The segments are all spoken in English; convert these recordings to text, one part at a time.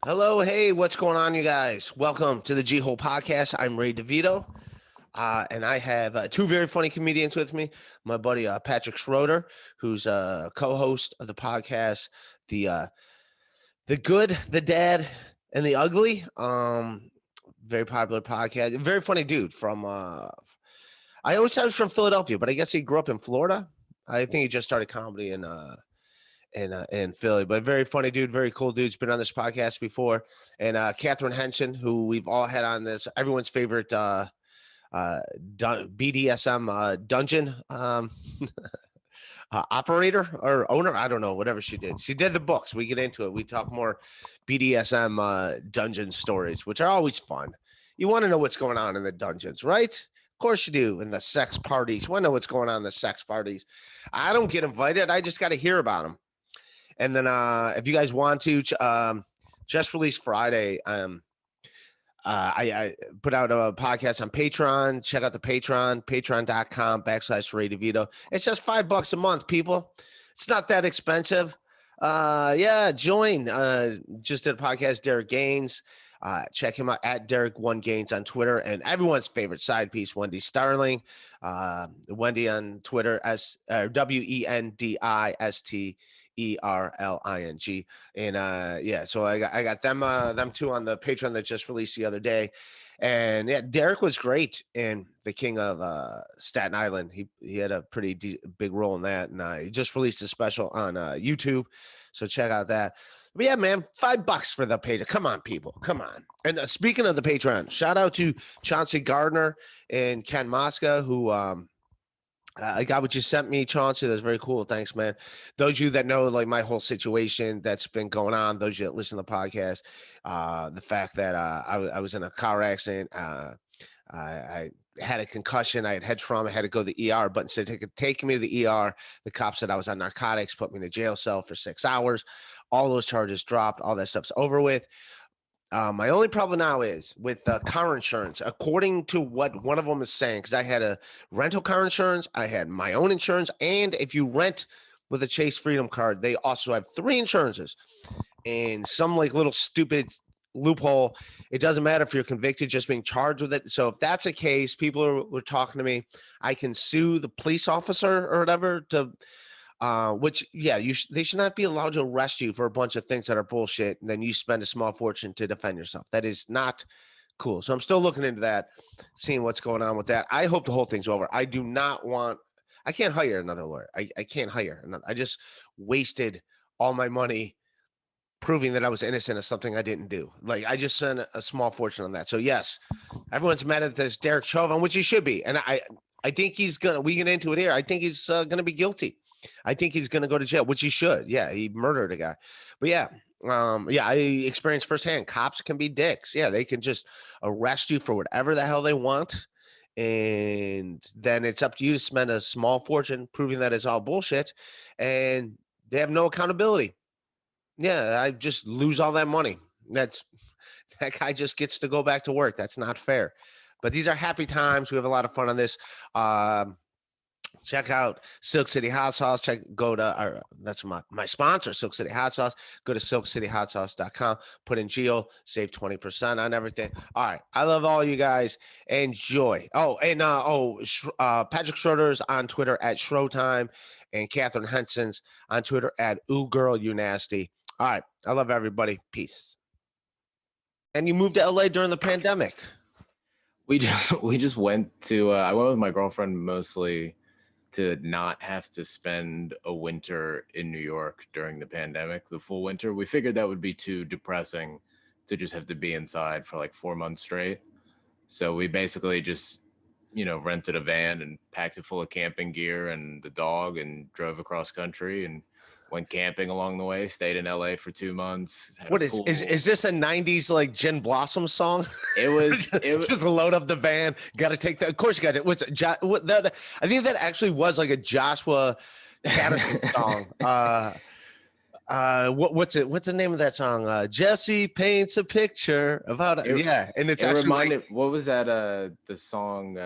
Hello, hey, what's going on, you guys? Welcome to the G-Hole Podcast. I'm Ray DeVito, and I have two very funny comedians with me. My buddy Patrick Schroeder, who's a co-host of the podcast, the Good, the Dad, and the Ugly. Very popular podcast. Very funny dude from. I always thought he was from Philadelphia, but I guess he grew up in Florida. I think he just started comedy in Philly, but very funny dude, very cool dude. He's been on this podcast before. And Kathryn Henson, who we've all had on this, everyone's favorite BDSM dungeon operator or owner. I don't know, whatever she did. She did the books. We get into it. We talk more BDSM dungeon stories, which are always fun. You want to know what's going on in the dungeons, right? Of course you do. In the sex parties. You want to know what's going on in the sex parties. I don't get invited. I just got to hear about them. And then if you guys want to, just released Friday, I put out a podcast on Patreon. Check out the Patreon, patreon.com/Ray DeVito. It's just $5 a month, people. It's not that expensive. Yeah, join. Just did a podcast, Derek Gaines. Check him out at Derek1Gaines on Twitter, and everyone's favorite side piece, Wendy Starling. Wendy on Twitter, WENDISTERLING. And yeah, so I got them two on the Patreon that just released the other day. And yeah, Derek was great in The King of Staten Island. He had a pretty big role in that, and he just released a special on YouTube, so check out that. But yeah, man, $5 for the Patreon. Come on, people, come on. And speaking of the Patreon, shout out to Chauncey Gardner and Ken Mosca, who I got what you sent me, Chauncey. That's very cool. Thanks, man. Those of you that know like my whole situation that's been going on, those of you that listen to the podcast, the fact that I was in a car accident, I had a concussion, I had head trauma, I had to go to the ER, but instead of taking me to the ER, the cops said I was on narcotics, put me in a jail cell for 6 hours. All those charges dropped. All that stuff's over with. My only problem now is with car insurance, according to what one of them is saying, because I had a rental car insurance, I had my own insurance, and if you rent with a Chase Freedom card, they also have 3 insurances. And some like little stupid loophole, it doesn't matter if you're convicted, just being charged with it. So if that's the case, people were talking to me, I can sue the police officer or whatever to which, yeah, they should not be allowed to arrest you for a bunch of things that are bullshit, and then you spend a small fortune to defend yourself. That is not cool. So I'm still looking into that, seeing what's going on with that. I hope the whole thing's over. I do not want, I can't hire another lawyer. I can't hire another. I just wasted all my money proving that I was innocent of something I didn't do. Like, I just spent a small fortune on that. So yes, everyone's mad at this Derek Chauvin, which he should be. And I think he's going to, we get into it here. I think he's going to be guilty. I think he's going to go to jail, which he should. Yeah, he murdered a guy. But yeah, I experienced firsthand. Cops can be dicks. Yeah, they can just arrest you for whatever the hell they want. And then it's up to you to spend a small fortune proving that it's all bullshit. And they have no accountability. Yeah, I just lose all that money. That guy just gets to go back to work. That's not fair. But these are happy times. We have a lot of fun on this. Check out Silk City Hot Sauce. That's my sponsor, Silk City Hot Sauce. Go to silkcityhotsauce.com. Put in Geo, save 20% on everything. All right, I love all you guys. Enjoy. Oh, and Patrick Schroeder's on Twitter at Showtime, and Kathryn Henson's on Twitter at Ooh Girl You Nasty. All right, I love everybody. Peace. And you moved to LA during the pandemic. We just went to. I went with my girlfriend mostly to not have to spend a winter in New York during the pandemic, the full winter. We figured that would be too depressing to just have to be inside for like 4 months straight. So we basically just, rented a van and packed it full of camping gear and the dog and drove across country and went camping along the way, stayed in LA for 2 months. What is this a 90s like Jen Blossom song? It was just load up the van. Got to take that. Of course you got it. I think that actually was like a Joshua Patterson song. What's the name of that song? Jesse paints a picture about yeah, and it's actually reminded. What was that? The song.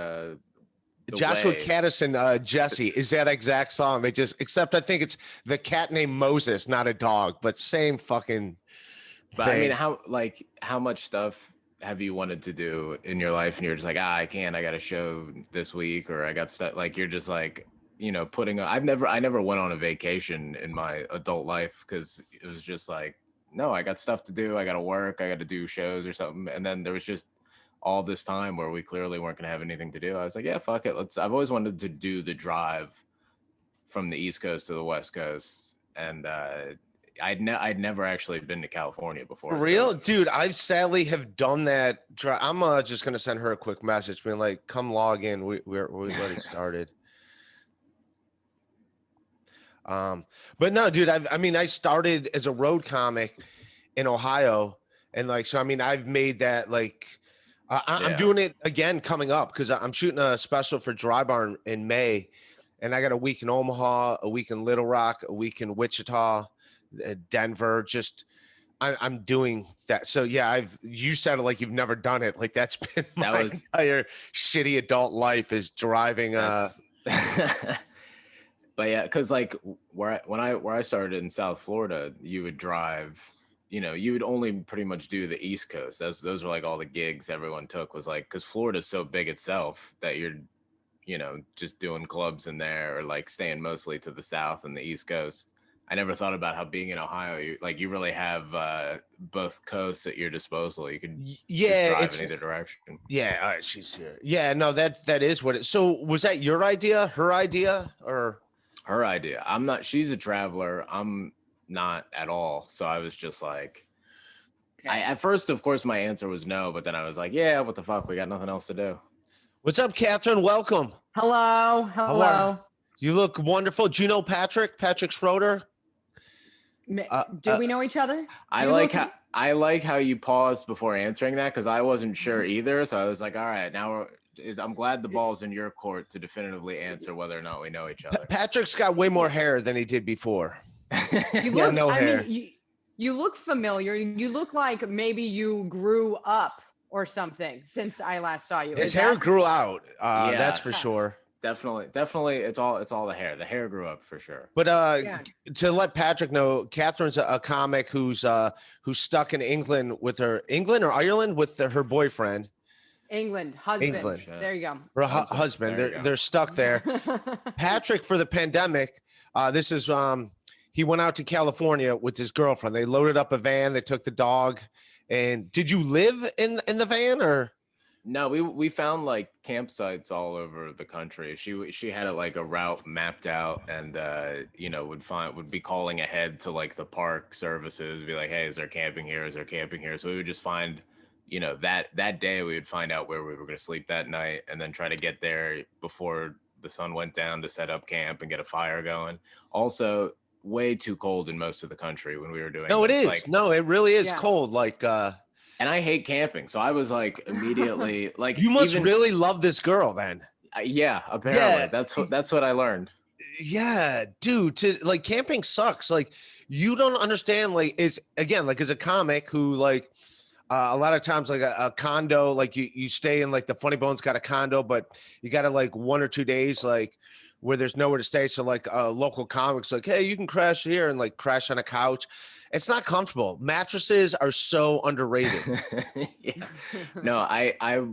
Joshua Katterson, Jesse, is that exact song? Except I think it's the cat named Moses, not a dog, but same fucking But I mean, how much stuff have you wanted to do in your life and you're just like, I can't, I got a show this week, or I got stuff, like, you're just like, I never went on a vacation in my adult life because it was just like, no, I got stuff to do, I got to work, I got to do shows or something. And then there was just all this time where we clearly weren't going to have anything to do. I was like, yeah, fuck it. I've always wanted to do the drive from the East Coast to the West Coast. And I'd never actually been to California before. For real? Dude, I sadly have done that. I'm just going to send her a quick message being like, come log in. We've already started. But no, dude, I started as a road comic in Ohio. And like, so, I mean, I've made that like, I'm doing it again coming up because I'm shooting a special for Dry Barn in May. And I got a week in Omaha, a week in Little Rock, a week in Wichita, Denver. Just I'm doing that. So yeah, you sounded like you've never done it. Like that's been my entire shitty adult life is driving. But yeah, because like where I started in South Florida, you would drive, you would only pretty much do the East Coast. Those were like all the gigs everyone took, was like, because Florida's so big itself that you're just doing clubs in there, or like staying mostly to the South and the East Coast. I never thought about how being in Ohio, you really have both coasts at your disposal. You could drive in either direction. Yeah, all right, she's here. Yeah, no, that is what it. So was that your idea, her idea, or her idea? She's a traveler. I'm not at all. So I was just like, at first, of course, my answer was no, but then I was like, yeah, what the fuck? We got nothing else to do. What's up, Kathryn? Welcome. Hello. You look wonderful. Do you know Patrick Schroeder? Do we know each other? I like how you paused before answering that, because I wasn't sure either. So I was like, all right, now I'm glad the ball's in your court to definitively answer whether or not we know each other. Patrick's got way more hair than he did before. You look, no hair. You look familiar. You look like maybe you grew up or something since I last saw you. His hair grew out. That's for sure. Definitely. It's all the hair. The hair grew up for sure. But to let Patrick know, Kathryn's a comic who's stuck in England England or Ireland with her boyfriend. Husband. England. There you go. Her husband. They're stuck there. Patrick, for the pandemic, this is he went out to California with his girlfriend. They loaded up a van. They took the dog. And did you live in the van, or? No, we found like campsites all over the country. She had like a route mapped out, and would be calling ahead to like the park services, be like, hey, is there camping here? Is there camping here? So we would just find, that day we would find out where we were going to sleep that night, and then try to get there before the sun went down to set up camp and get a fire going. Also, way too cold in most of the country when we were doing. No, it is. Like, no, it really is cold. Like, and I hate camping, so I was like immediately like, you must really love this girl then. Yeah, apparently that's what I learned. Yeah, dude, like camping sucks. Like, you don't understand. Like, as a comic who like a lot of times like a condo, like you stay in, like the Funny Bones got a condo, but you got to like 1 or 2 days like where there's nowhere to stay. So like local comics like, hey, you can crash here and like crash on a couch. It's not comfortable. Mattresses are so underrated. Yeah. No, I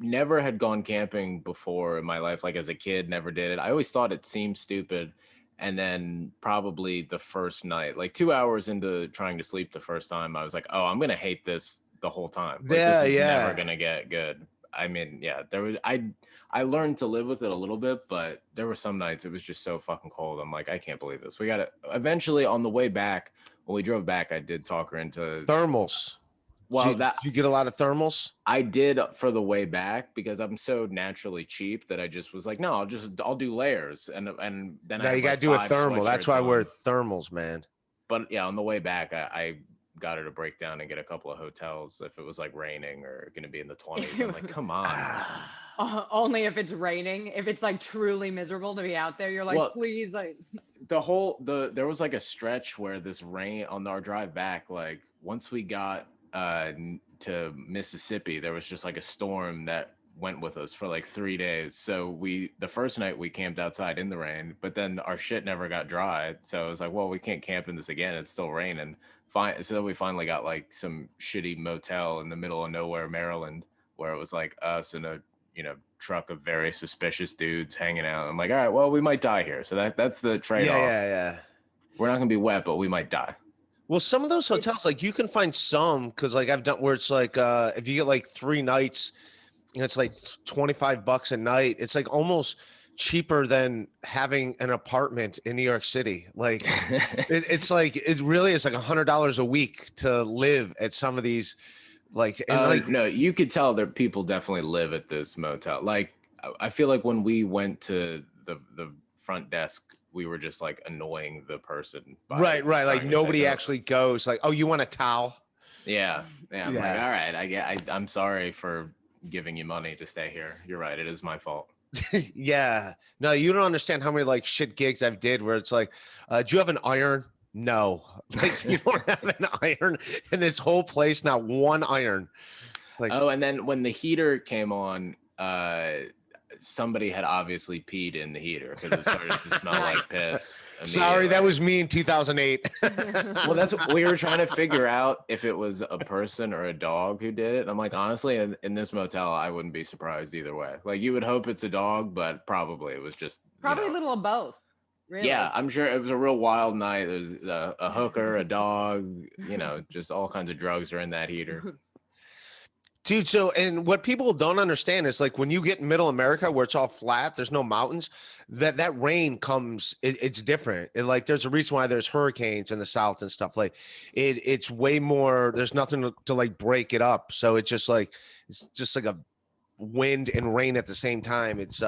never had gone camping before in my life. Like as a kid, never did it. I always thought it seemed stupid. And then probably the first night, like 2 hours into trying to sleep the first time, I was like, oh, I'm going to hate this the whole time. Like, this is never going to get good. I mean, yeah, I learned to live with it a little bit, but there were some nights it was just so fucking cold. I'm like, I can't believe this. We got to eventually on the way back, when we drove back, I did talk her into thermals. Well, did you get a lot of thermals? I did for the way back because I'm so naturally cheap that I just was like, no, I'll do layers. And then now you got to do a thermal. That's why I wear thermals, man. But yeah, on the way back, I got her to break down and get a couple of hotels if it was like raining or going to be in the 20s. I'm like, come on. Only if it's raining. If it's like truly miserable to be out there, you're like, please. Like there was like a stretch where this rain on our drive back, like once we got to Mississippi, there was just like a storm that went with us for like 3 days. So the first night we camped outside in the rain, but then our shit never got dry. So it was like, well, we can't camp in this again. It's still raining. we finally got like some shitty motel in the middle of nowhere, Maryland, where it was like us and a truck of very suspicious dudes hanging out. I'm like, all right, well, we might die here. So that's the trade-off. Yeah. We're not gonna be wet, but we might die. Well, some of those hotels, like you can find some, because like I've done where it's like if you get like 3 nights, it's like $25 a night. It's like almost cheaper than having an apartment in New York City. Like it's like it really is like $100 a week to live at some of these. Like, no, you could tell that people definitely live at this motel. Like, I feel like when we went to the front desk, we were just like annoying the person. Right. Like nobody actually goes like, oh, you want a towel? Yeah. I'm like, all right, I'm sorry for giving you money to stay here. You're right. It is my fault. Yeah. No, you don't understand how many like shit gigs I've did where it's like, do you have an iron? No, like you don't have an iron in this whole place, not one iron. It's like, oh, and then when the heater came on, somebody had obviously peed in the heater because it started to smell like piss. Sorry, that was me in 2008. Well, that's what we were trying to figure out, if it was a person or a dog who did it. And I'm like, honestly, in this motel, I wouldn't be surprised either way. Like, you would hope it's a dog, but probably it was just a little of both. Really? Yeah, I'm sure it was a real wild night. There's a hooker, a dog, just all kinds of drugs are in that heater. Dude, so, and what people don't understand is like when you get in middle America where it's all flat, there's no mountains, that rain comes, it's different. And like, there's a reason why there's hurricanes in the South and stuff. Like it's way more, there's nothing to like break it up. So it's just like a wind and rain at the same time. It's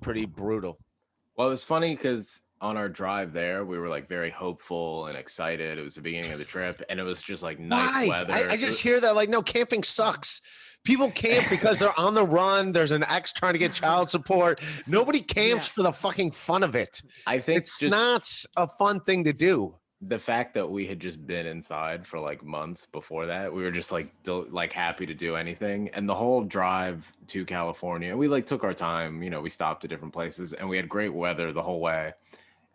pretty brutal. Well, it was funny because on our drive there, we were like very hopeful and excited. It was the beginning of the trip, and it was just like nice weather. I just hear that like, no, camping sucks. People camp because they're on the run. There's an ex trying to get child support. Nobody camps for the fucking fun of it. I think it's not a fun thing to do. The fact that we had just been inside for like months before that, we were just like happy to do anything. And the whole drive to California, we like took our time. We stopped at different places, and we had great weather the whole way.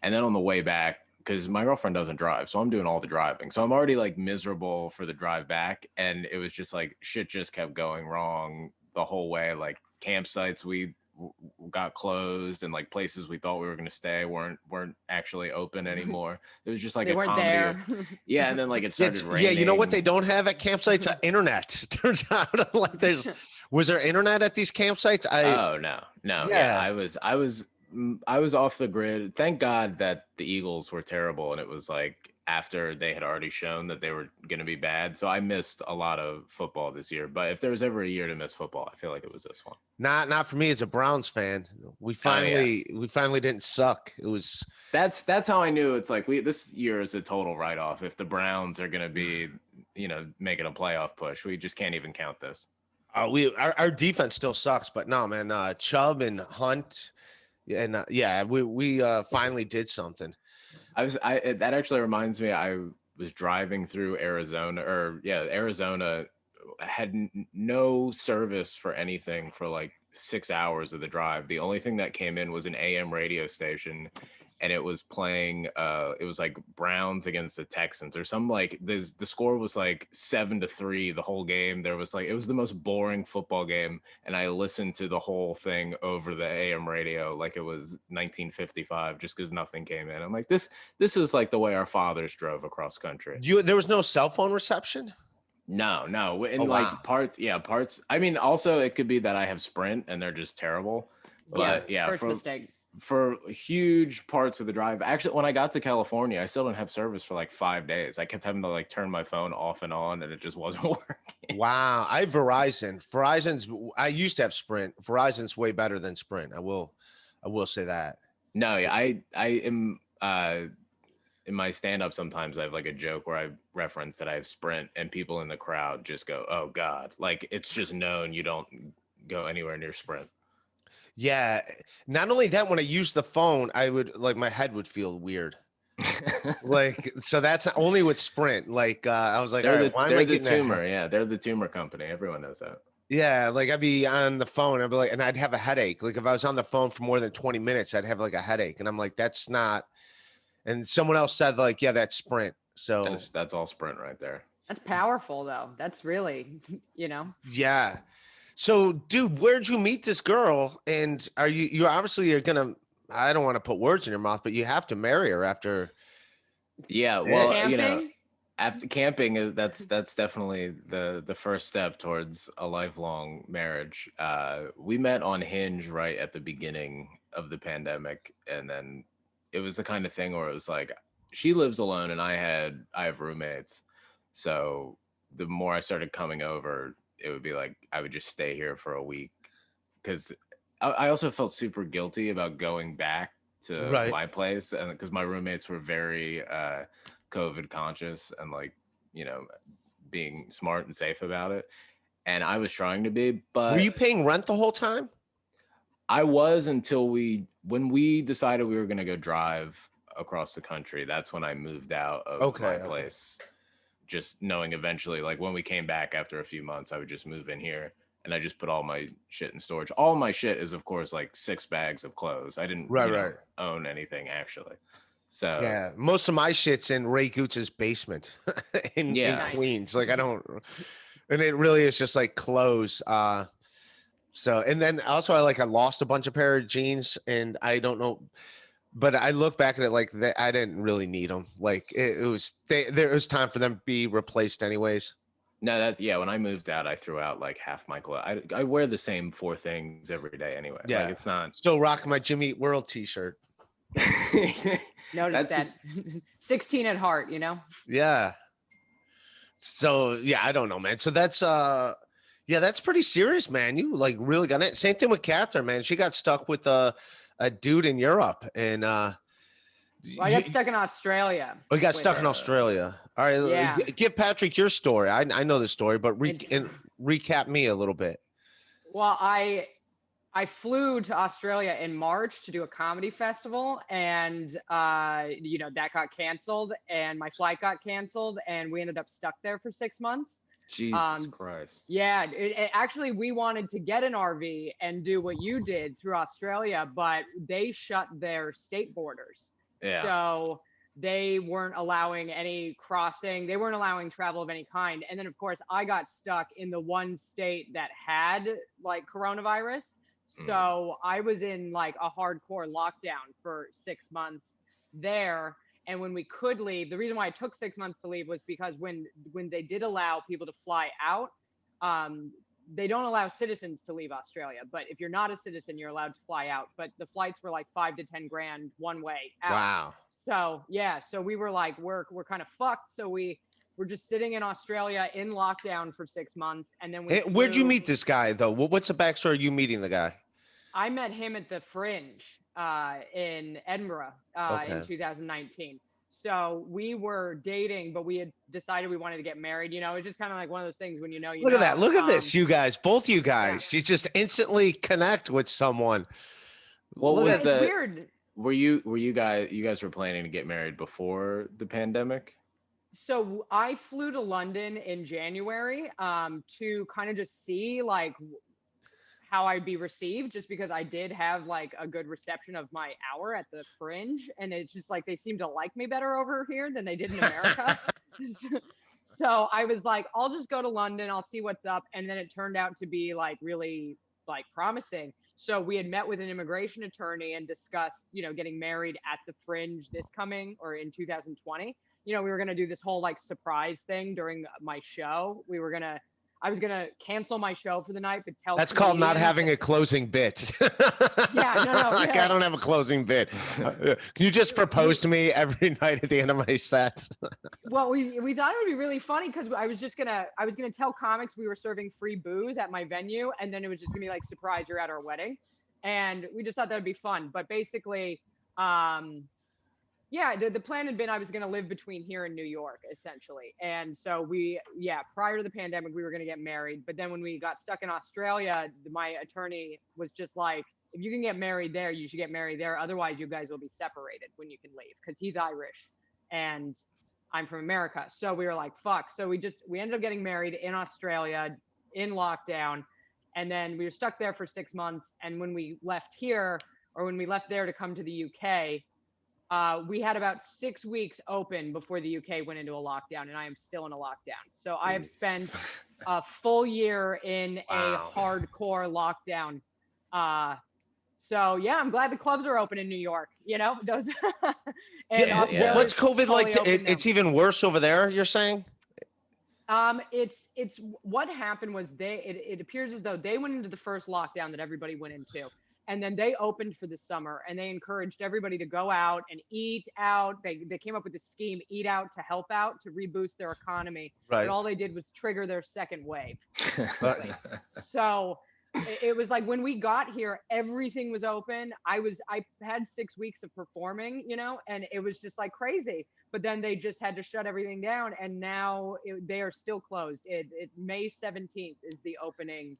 And then on the way back, because my girlfriend doesn't drive, so I'm doing all the driving. So I'm already like miserable for the drive back. And it was just like shit just kept going wrong the whole way. Like campsites we got closed, and like places we thought we were going to stay weren't actually open anymore. It was just like they weren't there. Yeah, and then like it started raining. Yeah, you know what they don't have at campsites? Internet. Turns out like was there internet at these campsites? Oh no. Yeah, I was off the grid. Thank God that the Eagles were terrible, and it was like after they had already shown that they were going to be bad. So I missed a lot of football this year. But if there was ever a year to miss football, I feel like it was this one. Not for me as a Browns fan. We finally didn't suck. It was that's how I knew. It's like this year is a total write-off. If the Browns are going to be making a playoff push, we just can't even count this. Our defense still sucks, but no, man. Chubb and Hunt. And we finally did something. That actually reminds me, I was driving through Arizona, Arizona had no service for anything for like 6 hours of the drive. The only thing that came in was an AM radio station, and it was playing it was like Browns against the Texans or something. Like the score was like 7-3 the whole game. There was like, it was the most boring football game, and I listened to the whole thing over the AM radio like it was 1955 just because nothing came in. I'm like, this is like the way our fathers drove across country. There was no cell phone reception? No. And parts. I mean, also it could be that I have Sprint and they're just terrible. But first mistake. For huge parts of the drive, actually, when I got to California, I still didn't have service for like 5 days. I kept having to like turn my phone off and on, and it just wasn't working. Wow. I have Verizon's. I used to have Sprint. Verizon's way better than Sprint. I will say that. No, yeah, I am in my stand-up sometimes I have like a joke where I reference that I have Sprint, and people in the crowd just go, "Oh God!" Like it's just known you don't go anywhere near Sprint. Yeah. Not only that, when I use the phone, I would like my head would feel weird. Like, so that's only with Sprint. Like, I was like, they're the tumor. Yeah, they're the tumor company. Everyone knows that. Yeah, like I'd be on the phone, I'd be like, and I'd have a headache. Like if I was on the phone for more than 20 minutes, I'd have like a headache, and I'm like, that's not. And someone else said like, yeah, that's Sprint. So that's all sprint right there. That's powerful though. That's really, Yeah. So, dude, where'd you meet this girl? And you obviously are gonna, I don't want to put words in your mouth, but you have to marry her after. Yeah, well, camping? After camping that's definitely the first step towards a lifelong marriage. We met on Hinge right at the beginning of the pandemic, and then it was the kind of thing where it was like she lives alone and I have roommates. So the more I started coming over, it would be like I would just stay here for a week, because I also felt super guilty about going back to Right. my place, and because my roommates were very COVID conscious and being smart and safe about it, and I was trying to be. But were you paying rent the whole time? I was, until when we decided we were going to go drive across the country. That's when I moved out of my place. Just knowing eventually, like when we came back after a few months, I would just move in here, and I just put all my shit in storage. All my shit is, of course, like 6 bags of clothes. I didn't own anything actually. So yeah, most of my shit's in Ray Gooch's basement in Queens. Like I don't, and it really is just like clothes. So, and then also I lost a bunch of pair of jeans, and I don't know, but I look back at it like that I didn't really need them. Like it was time for them to be replaced anyways. No, that's when I moved out, I threw out like half my clothes. I wear the same 4 things every day anyway. Yeah, like, it's not still rocking my Jimmy Eat World t-shirt. Notice that 16 at heart, Yeah. So yeah, I don't know, man. So that's that's pretty serious, man. You like really got it. Same thing with Kathryn, man. She got stuck with a dude in Europe, and I got stuck in Australia. Oh, you got stuck in Australia. All right, yeah. Give Patrick your story. I know the story, but recap me a little bit. Well, I flew to Australia in March to do a comedy festival, and that got canceled, and my flight got canceled, and we ended up stuck there for 6 months. Jesus Christ. Yeah, actually, we wanted to get an RV and do what you did through Australia, but they shut their state borders. Yeah. So they weren't allowing any crossing. They weren't allowing travel of any kind. And then, of course, I got stuck in the one state that had like coronavirus. So I was in like a hardcore lockdown for 6 months there. And when we could leave, the reason why it took 6 months to leave was because when they did allow people to fly out, they don't allow citizens to leave Australia. But if you're not a citizen, you're allowed to fly out. But the flights were like $5 to $10 grand one way out. Wow. So yeah, so we were like, we're kind of fucked. So we were just sitting in Australia in lockdown for 6 months, and then where'd you meet this guy though? What's the backstory of you meeting the guy? I met him at the Fringe in Edinburgh in 2019. So we were dating, but we had decided we wanted to get married. You know, it's just kind of like one of those things when you know. Look at that. Look at this, you guys, both you guys. Yeah. You just instantly connect with someone. What was the weird? Were you guys were planning to get married before the pandemic? So I flew to London in January to kind of just see like how I'd be received, just because I did have like a good reception of my hour at the Fringe, and it's just like they seem to like me better over here than they did in America. So I was like, I'll just go to London, I'll see what's up. And then it turned out to be like really like promising. So we had met with an immigration attorney and discussed, getting married at the Fringe in 2020. We were going to do this whole like surprise thing during my show. I was going to cancel my show for the night, but tell that's called not having a closing bit. Yeah, no. Like, I don't have a closing bit. Can you just propose to me every night at the end of my set? Well, we thought it would be really funny because I was going to tell comics we were serving free booze at my venue, and then it was just going to be like, surprise, you're at our wedding. And we just thought that would be fun. But basically, the plan had been I was going to live between here and New York, essentially. And so prior to the pandemic, we were going to get married. But then when we got stuck in Australia, my attorney was just like, if you can get married there, you should get married there. Otherwise, you guys will be separated when you can leave, because he's Irish and I'm from America. So we were like, fuck. So we ended up getting married in Australia in lockdown. And then we were stuck there for 6 months. And when we left there to come to the UK, We had about 6 weeks open before the UK went into a lockdown, and I am still in a lockdown. So I have spent a full year in a hardcore lockdown. So yeah, I'm glad the clubs are open in New York. You know, those. And What's COVID like? It's even worse over there, you're saying? It's what happened was it appears as though they went into the first lockdown that everybody went into. And then they opened for the summer, and they encouraged everybody to go out and eat out. They came up with this scheme, eat out to help out, to reboost their economy. Right. But all they did was trigger their second wave. So it was like when we got here, everything was open. I had 6 weeks of performing, you know, and it was just like crazy. But then they just had to shut everything down, and now they are still closed. May 17th is the opening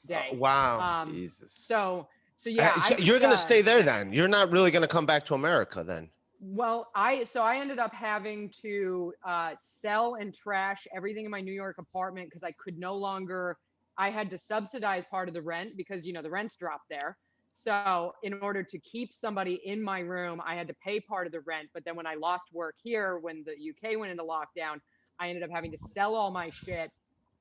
day. Wow. Jesus. So yeah, you're going to stay there then. You're not really going to come back to America then. Well, I ended up having to sell and trash everything in my New York apartment because I could no longer. I had to subsidize part of the rent because, you know, the rent's dropped there. So in order to keep somebody in my room, I had to pay part of the rent. But then when I lost work here, when the UK went into lockdown, I ended up having to sell all my shit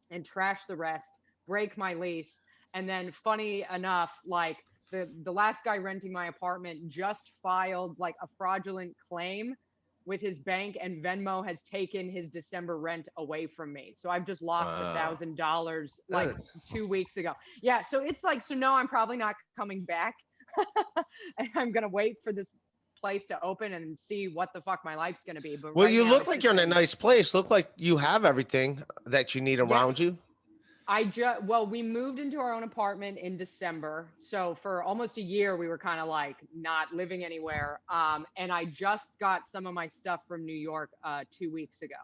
and trash the rest, break my lease. And then funny enough, like the last guy renting my apartment just filed like a fraudulent claim with his bank, and Venmo has taken his December rent away from me. So I've just lost $1,000 like 2 weeks ago. Yeah. So it's like, so no, I'm probably not coming back. And I'm going to wait for this place to open and see what the fuck my life's going to be. But well, you look like you're in a nice place. Look like you have everything that you need around you. We moved into our own apartment in December. So for almost a year, we were kind of like not living anywhere. And I just got some of my stuff from New York 2 weeks ago.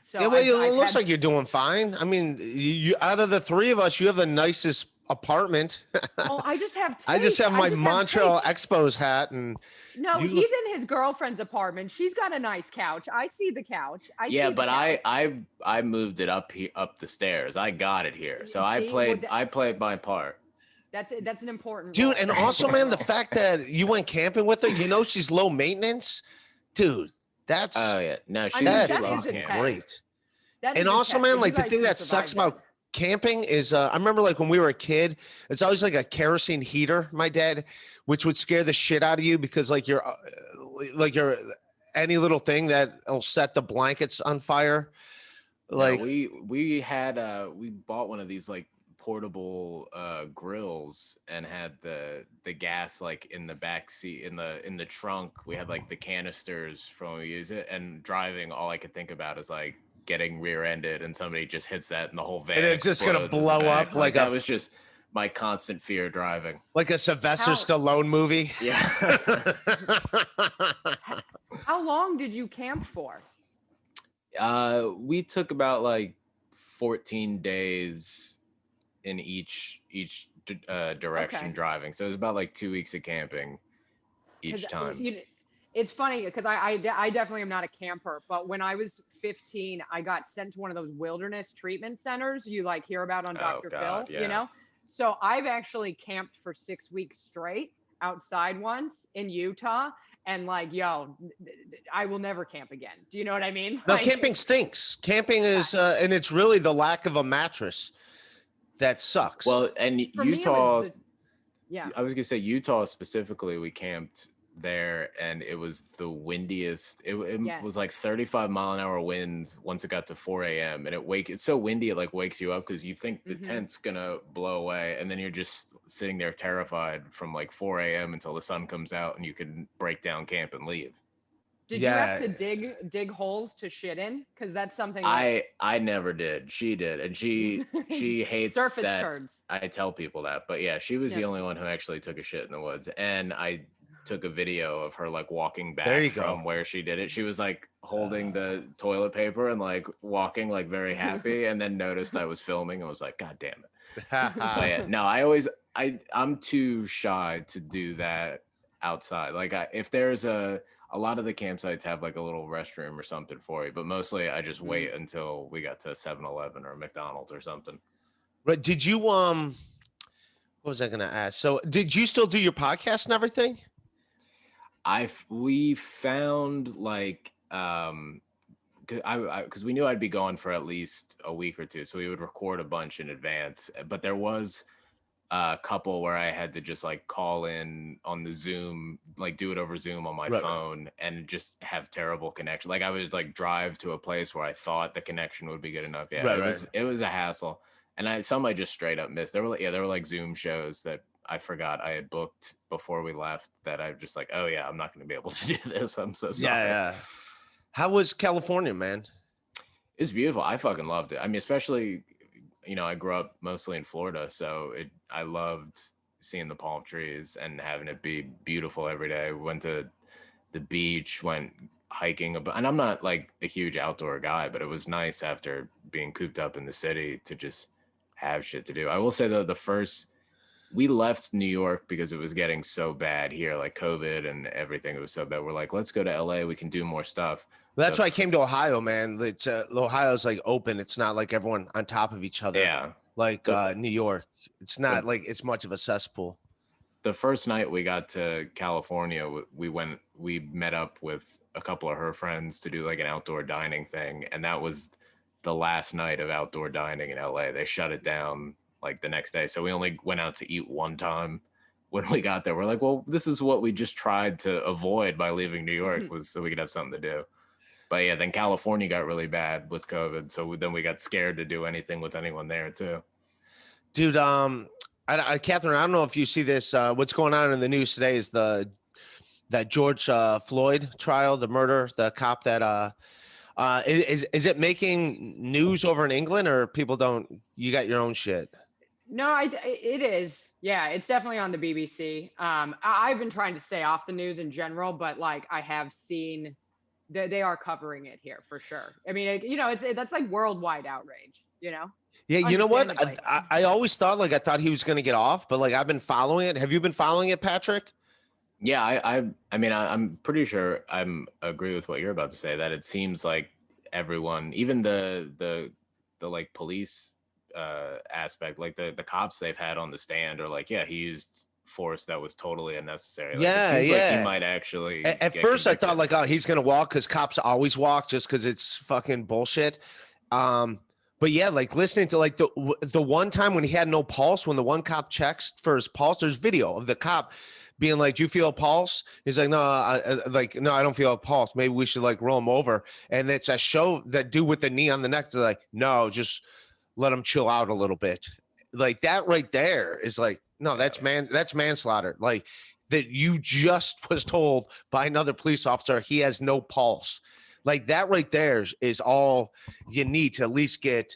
So it looks like you're doing fine. I mean, you out of the three of us, you have the nicest apartment. Oh, I just have tape. I just have my Montreal Expos hat, and he's in his girlfriend's apartment. She's got a nice couch. I see the couch. I moved it up the stairs. I got it here, so I played my part. That's an important dude. role. And also, man, the fact that you went camping with her, you know, she's low maintenance, dude. That's that's great. And also, man, like the thing that sucks about camping is I remember like when we were a kid, it's always like a kerosene heater, my dad, which would scare the shit out of you because like you're any little thing that'll set the blankets on fire. Like we bought one of these like portable grills and had the gas like in the back seat in the trunk. We had like the canisters from when we use it, and driving, all I could think about is like getting rear-ended and somebody just hits that and the whole van, and it's just gonna blow up. Like that was just my constant fear driving, like a Sylvester Stallone movie. Yeah. How long did you camp for? We took about like 14 days in each direction driving, so it was about like 2 weeks of camping each time. It's funny because I definitely am not a camper, but when I was 15, I got sent to one of those wilderness treatment centers you like hear about on Dr. Phil, you know? So I've actually camped for 6 weeks straight outside once in Utah, and like, I will never camp again. Do you know what I mean? No, camping stinks. Camping is, and it's really the lack of a mattress that sucks. Well, and Utah, I was gonna say Utah specifically, we camped there and it was the windiest. It was like 35-mile-an-hour winds once it got to 4 a.m. and it's so windy it like wakes you up because you think the tent's gonna blow away, and then you're just sitting there terrified from like 4 a.m. until the sun comes out and you can break down camp and leave. Did you have to dig holes to shit in? Because that's something I never did. She did, and she hates surface that turds. I tell people that. But yeah, she was the only one who actually took a shit in the woods, and I took a video of her like walking back from where she did it. She was like holding the toilet paper and like walking like very happy, and then noticed I was filming and was like, God damn it. But yeah, no, I'm too shy to do that outside. Like if there's a lot of the campsites have like a little restroom or something for you, but mostly I just wait until we got to 7-Eleven or McDonald's or something. Right. Did you what was I gonna ask? So did you still do your podcast and everything? We found like because we knew I'd be gone for at least a week or two, so we would record a bunch in advance. But there was a couple where I had to just like call in on the Zoom, like do it over Zoom on my phone, and just have terrible connection. Like I would like drive to a place where I thought the connection would be good enough. Yeah, it was a hassle, and I just straight up missed. There were like Zoom shows that I forgot I had booked before we left that I'm just like, oh yeah, I'm not going to be able to do this. I'm so sorry. Yeah. How was California, man? It's beautiful. I fucking loved it. I mean, especially, I grew up mostly in Florida, so I loved seeing the palm trees and having it be beautiful every day. Went to the beach, went hiking, and I'm not like a huge outdoor guy, but it was nice after being cooped up in the city to just have shit to do. I will say though, we left New York because it was getting so bad here, like COVID and everything. It was so bad. We're like, let's go to LA. We can do more stuff. Well, that's why I came to Ohio, man. It's Ohio's like open. It's not like everyone on top of each other. Yeah. Like New York. It's not like it's much of a cesspool. The first night we got to California, we met up with a couple of her friends to do like an outdoor dining thing. And that was the last night of outdoor dining in LA. They shut it down like the next day. So we only went out to eat one time when we got there. We're like, well, this is what we just tried to avoid by leaving New York, was so we could have something to do. But yeah, then California got really bad with COVID. So then we got scared to do anything with anyone there too. Dude, Kathryn, I don't know if you see this. What's going on in the news today is that George Floyd trial, the murder, the cop that is it making news over in England, or people don't? You got your own shit? No, it is. Yeah, it's definitely on the BBC. I've been trying to stay off the news in general, but like I have seen they are covering it here for sure. I mean, that's like worldwide outrage, Yeah, you know what? I always thought I thought he was going to get off, but like I've been following it. Have you been following it, Patrick? Yeah, I mean, I'm pretty sure agree with what you're about to say, that it seems like everyone, even the like police aspect, like the cops they've had on the stand are like, yeah, he used force that was totally unnecessary. Like, it seems like he might actually at first convicted. I thought like, oh, he's gonna walk, because cops always walk just because it's fucking bullshit. But yeah, like listening to like the one time when he had no pulse, when the one cop checks for his pulse, there's video of the cop being like, do you feel a pulse? He's like, no, no, I don't feel a pulse. Maybe we should like roll him over. And it's a show that dude with the knee on the neck. They're like, no, just let him chill out a little bit. Like that right there is like, no, that's manslaughter. Like that you just was told by another police officer he has no pulse. Like that right there is all you need to at least get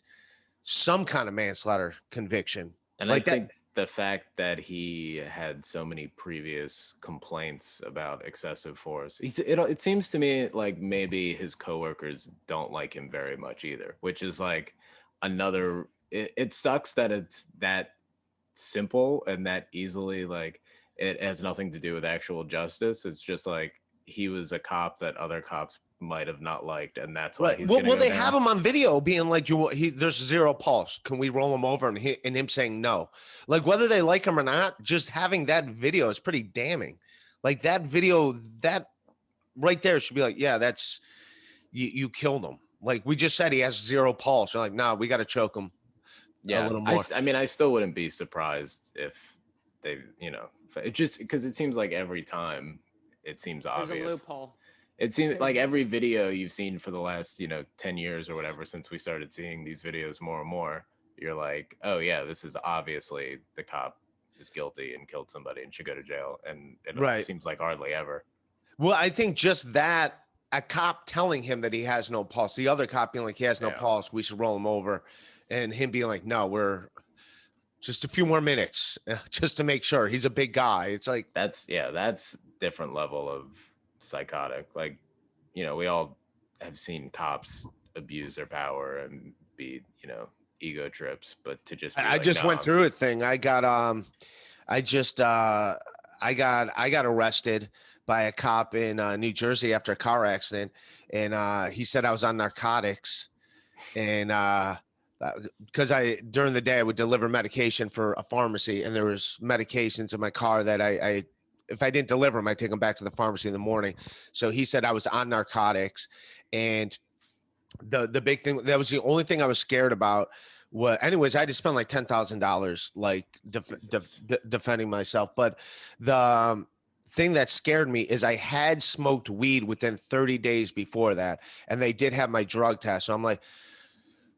some kind of manslaughter conviction. And like I think the fact that he had so many previous complaints about excessive force, it seems to me like maybe his coworkers don't like him very much either, which is like another, it sucks that it's that simple and that easily, like it has nothing to do with actual justice. It's just like he was a cop that other cops might have not liked, and that's why he's well they have him on video being like, there's zero pulse, can we roll him over, and him saying no. Like whether they like him or not, just having that video is pretty damning. Like that video, that right there should be like, yeah, that's you killed him. Like we just said he has zero pulse. You're like, nah, we got to choke him a little more. I mean, I still wouldn't be surprised if they, it just, because it seems like every time it seems obvious. There's a loophole. It seems like every video you've seen for the last, 10 years or whatever, since we started seeing these videos more and more, you're like, oh yeah, this is obviously the cop is guilty and killed somebody and should go to jail. And it seems like hardly ever. Well, I think just that, a cop telling him that he has no pulse, the other cop being like, he has no pulse, we should roll him over, and him being like, no, we're just a few more minutes just to make sure. He's a big guy. It's like, that's different level of psychotic. Like, we all have seen cops abuse their power and be, ego trips, but to just I just went through a thing. I got arrested by a cop in New Jersey after a car accident, and he said I was on narcotics, and because during the day I would deliver medication for a pharmacy, and there was medications in my car that I if I didn't deliver them, I'd take them back to the pharmacy in the morning. So he said I was on narcotics, and the big thing, that was the only thing I was scared about. Anyways, I had to spend like $10,000 like defending myself. But the thing that scared me is I had smoked weed within 30 days before that, and they did have my drug test. So I'm like,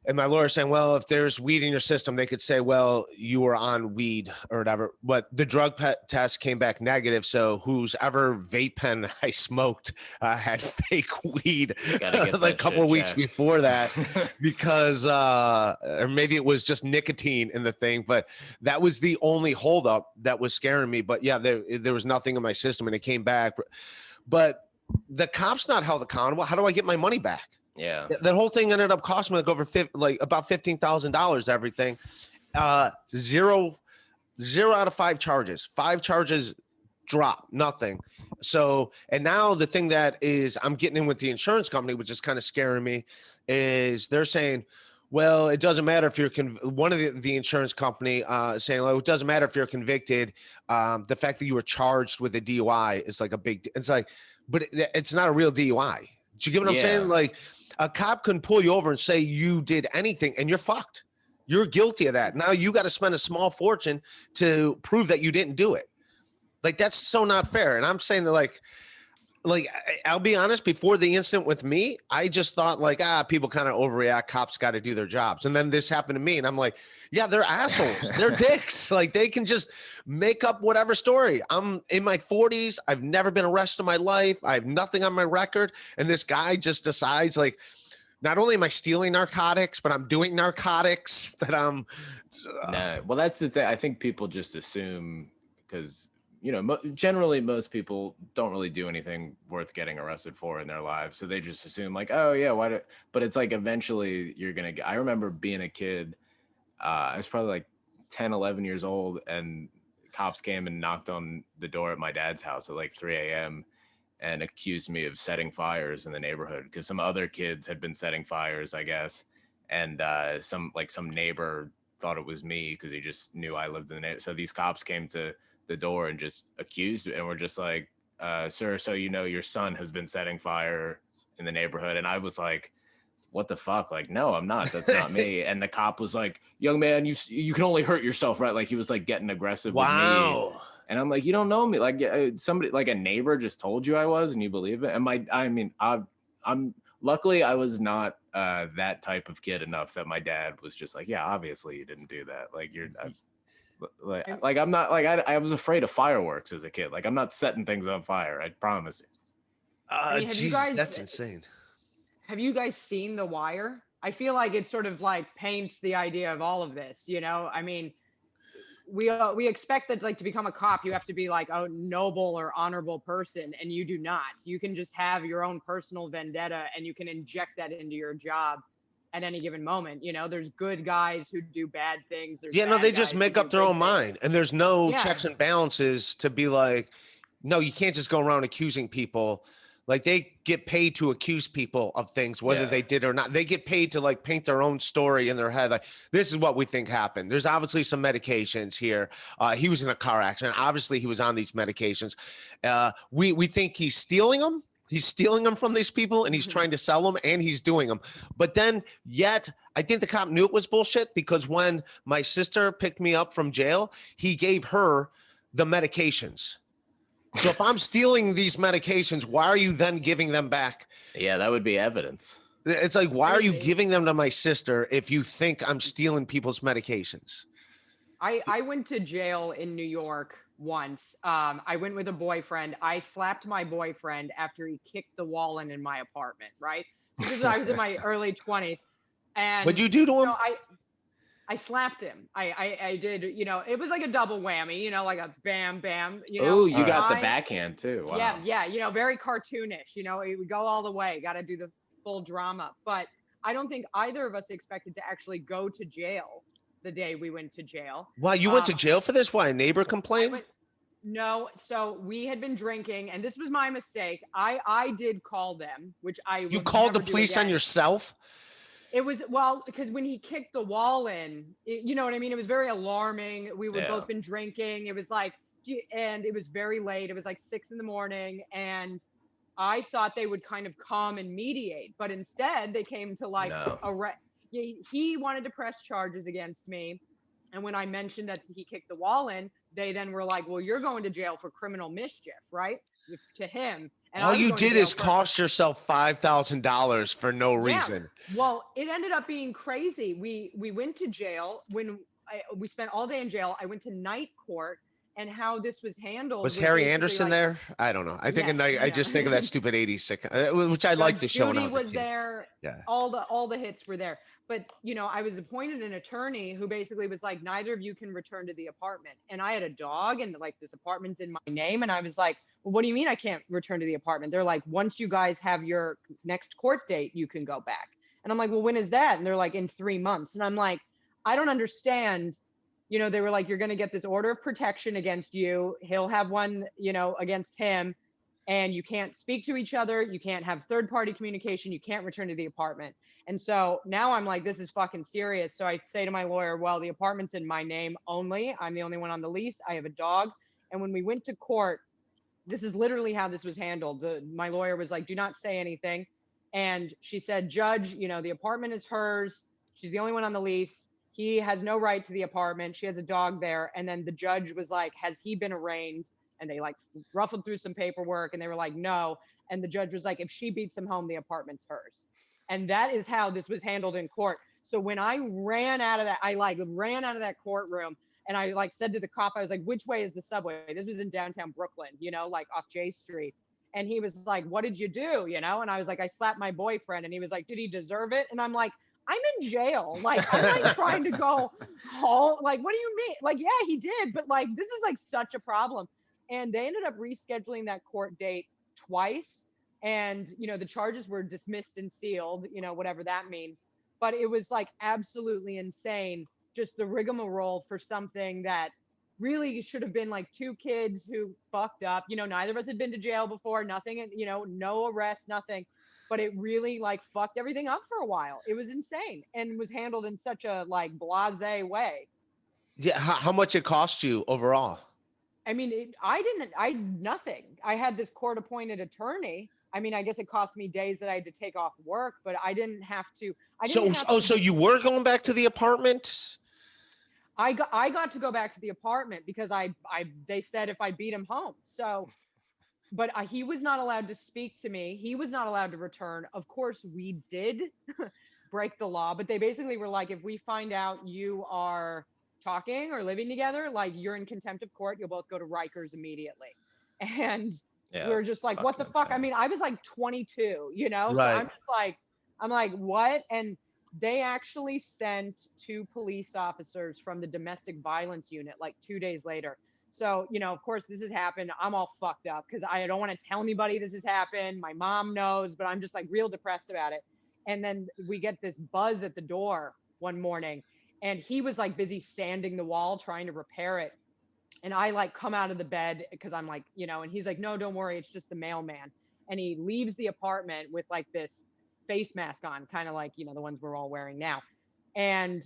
and my lawyer saying, well, if there's weed in your system, they could say, well, you were on weed or whatever. But the drug test came back negative. So whose ever vape pen I smoked had fake weed like a couple of weeks before that, because, or maybe it was just nicotine in the thing. But that was the only holdup that was scaring me. But yeah, there was nothing in my system, and it came back. But the cop's not held accountable. How do I get my money back? Yeah, that whole thing ended up costing me like about $15,000. Everything, zero out of 5 charges. 5 charges drop, nothing. So, and now the thing that is I'm getting in with the insurance company, which is kind of scaring me, is they're saying, well, it doesn't matter if you're one of the insurance company saying, well, it doesn't matter if you're convicted. The fact that you were charged with a DUI is like a big. It's like, but it's not a real DUI. Do you get what I'm saying? Like, a cop can pull you over and say you did anything, and you're fucked. You're guilty of that. Now you got to spend a small fortune to prove that you didn't do it. Like, that's so not fair. And I'm saying that, like I'll be honest, before the incident with me, I just thought like, people kind of overreact. Cops got to do their jobs. And then this happened to me, and I'm like, yeah, they're assholes. They're dicks. Like, they can just make up whatever story. I'm in my 40s. I've never been arrested in my life. I have nothing on my record. And this guy just decides, like, not only am I stealing narcotics, but I'm doing narcotics, that I'm. Nah, well, that's the thing. I think people just assume, because, you know, generally most people don't really do anything worth getting arrested for in their lives. So they just assume like, oh yeah, but it's like, eventually you're going to I remember being a kid. I was probably like 10, 11 years old, and cops came and knocked on the door at my dad's house at like 3 a.m. and accused me of setting fires in the neighborhood, because some other kids had been setting fires, I guess. And some neighbor thought it was me because he just knew I lived in the neighborhood. So these cops came to the door and just accused me, and we're just like, sir, so you know your son has been setting fire in the neighborhood. And I was like, what the fuck? Like, no, I'm not. That's not me. And the cop was like, young man, you can only hurt yourself, right? Like, he was like getting aggressive with me. And I'm like, you don't know me. Like, somebody, like a neighbor just told you I was, and you believe it. And I'm luckily I was not that type of kid enough that my dad was just like, yeah, obviously you didn't do that. Like, I'm not like, I was afraid of fireworks as a kid. Like, I'm not setting things on fire. I promise you. Jesus, that's insane. Have you guys seen The Wire? I feel like it sort of like paints the idea of all of this, you know? I mean, we expect that, like, to become a cop, you have to be like a noble or honorable person, and you do not. You can just have your own personal vendetta, and you can inject that into your job at any given moment. You know, there's good guys who do bad things. They just make up their own mind, and there's no checks and balances to be like, no, you can't just go around accusing people. Like, they get paid to accuse people of things, whether they did or not. They get paid to like paint their own story in their head. Like, this is what we think happened. There's obviously some medications here. He was in a car accident. Obviously he was on these medications. We think he's stealing them. He's stealing them from these people, and he's trying to sell them, and he's doing them. But then yet I think the cop knew it was bullshit, because when my sister picked me up from jail, he gave her the medications. So if I'm stealing these medications, why are you then giving them back? Yeah, that would be evidence. It's like, why are you giving them to my sister if you think I'm stealing people's medications? I went to jail in New York once. I went with a boyfriend. I slapped my boyfriend after he kicked the wall in my apartment, right? So this is, I was in my early 20s. And what'd you do to him? I slapped him. I did, you know, it was like a double whammy, you know, like a bam, bam, you know. Oh, you got the backhand too. Wow. Yeah, you know, very cartoonish, you know, we go all the way, got to do the full drama. But I don't think either of us expected to actually go to jail the day we went to jail. Wow, you went to jail for this? Why, a neighbor complained? No, so we had been drinking, and this was my mistake. I did call them, which You called the police on yourself? It was, well, because when he kicked the wall in, you know what I mean? It was very alarming. We were both been drinking. It was like, and it was very late. It was like 6 a.m. and I thought they would kind of come and mediate, but instead they came to like No. he wanted to press charges against me. And when I mentioned that he kicked the wall in, they then were like, well, you're going to jail for criminal mischief, right? To him. And all you did is cost yourself $5,000 for no reason. Well, it ended up being crazy. We went to jail we spent all day in jail. I went to night court, and how this was handled. Was Harry Anderson there? I don't know. I think I just think of that stupid 80s sitcom, which I liked the show when I was a kid. There. Yeah. All the hits were there. But, you know, I was appointed an attorney who basically was like, neither of you can return to the apartment. And I had a dog, and like this apartment's in my name. And I was like, well, what do you mean I can't return to the apartment? They're like, once you guys have your next court date, you can go back. And I'm like, well, when is that? And they're like, in 3 months. And I'm like, I don't understand. You know, they were like, you're going to get this order of protection against you. He'll have one, you know, against him. And you can't speak to each other. You can't have third-party communication. You can't return to the apartment. And so now I'm like, this is fucking serious. So I say to my lawyer, well, the apartment's in my name only. I'm the only one on the lease. I have a dog. And when we went to court, this is literally how this was handled. My lawyer was like, do not say anything. And she said, Judge, you know, the apartment is hers. She's the only one on the lease. He has no right to the apartment. She has a dog there. And then the judge was like, has he been arraigned? And they like ruffled through some paperwork, and they were like, no. And the judge was like, if she beats him home, the apartment's hers. And that is how this was handled in court. So when I ran out of that courtroom, and I like said to the cop, I was like, which way is the subway? This was in downtown Brooklyn, you know, like off J Street. And he was like, what did you do? You know? And I was like, I slapped my boyfriend. And he was like, did he deserve it? And I'm like, I'm in jail. Like, I'm like trying to go home. Like, what do you mean? Like, yeah, he did. But like, this is like such a problem. And they ended up rescheduling that court date twice. And, you know, the charges were dismissed and sealed, you know, whatever that means. But it was like absolutely insane, just the rigmarole for something that really should have been like two kids who fucked up. You know, neither of us had been to jail before, nothing, you know, no arrest, nothing. But it really like fucked everything up for a while. It was insane and was handled in such a like blasé way. Yeah. How much it cost you overall? I mean, nothing. I had this court appointed attorney. I mean, I guess it cost me days that I had to take off work, but I didn't have to. So you were going back to the apartment? I got to go back to the apartment because they said if I beat him home. So, but he was not allowed to speak to me. He was not allowed to return. Of course, we did break the law, but they basically were like, if we find out you are talking or living together, like you're in contempt of court, you'll both go to Rikers immediately. And we were just like, what the fuck? Insane. I mean, I was like 22, you know? Right. So I'm like, what? And they actually sent 2 police officers from the domestic violence unit like 2 days later. So, you know, of course this has happened. I'm all fucked up because I don't want to tell anybody this has happened. My mom knows, but I'm just like real depressed about it. And then we get this buzz at the door one morning. And he was like busy sanding the wall, trying to repair it. And I like come out of the bed because I'm like, you know, and he's like, no, don't worry. It's just the mailman. And he leaves the apartment with like this face mask on, kind of like, you know, the ones we're all wearing now. And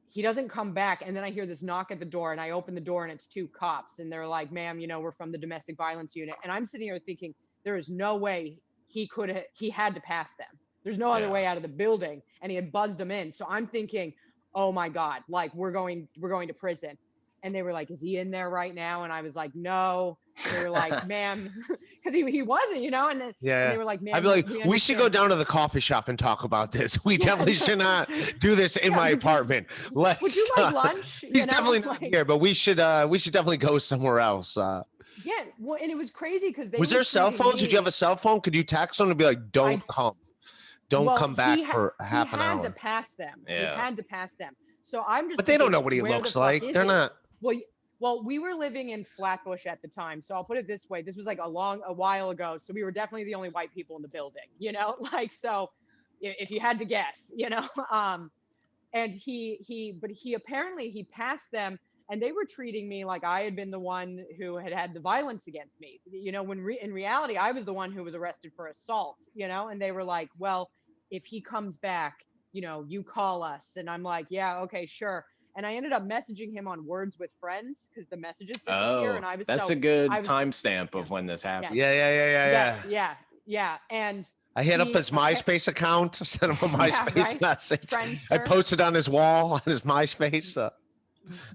he doesn't come back. And then I hear this knock at the door and I open the door and it's 2 cops. And they're like, ma'am, you know, we're from the domestic violence unit. And I'm sitting here thinking, there is no way he had to pass them. There's no other way out of the building. And he had buzzed them in. So I'm thinking, oh my God, like we're going to prison. And they were like, is he in there right now? And I was like, no. They were like, ma'am, because he wasn't, you know? And then and they were like, ma'am, I'd be like, we should go down to the coffee shop and talk about this. We definitely should not do this in my apartment. Would you like lunch? He's definitely not here, but we should definitely go somewhere else. Yeah, well, and it was crazy because was there cell phones? Did you have a cell phone? Could you text them and be like, don't come back for half an hour? He had to pass them. Yeah. He had to pass them. So I'm just. But they don't know what he looks like. They're not. Well, we were living in Flatbush at the time. So I'll put it this way. This was like a while ago. So we were definitely the only white people in the building, you know, like, so if you had to guess, you know, and he apparently passed them and they were treating me like I had been the one who had the violence against me, you know, when in reality, I was the one who was arrested for assault, you know, and they were like, well, if he comes back, you know, you call us. And I'm like, yeah, okay, sure. And I ended up messaging him on Words with Friends because the messages disappear. Oh, And I was that's so, a good I was, timestamp of when this happened. yeah. And I hit up his MySpace account, sent him a MySpace message. Friendster. I posted on his wall on his MySpace.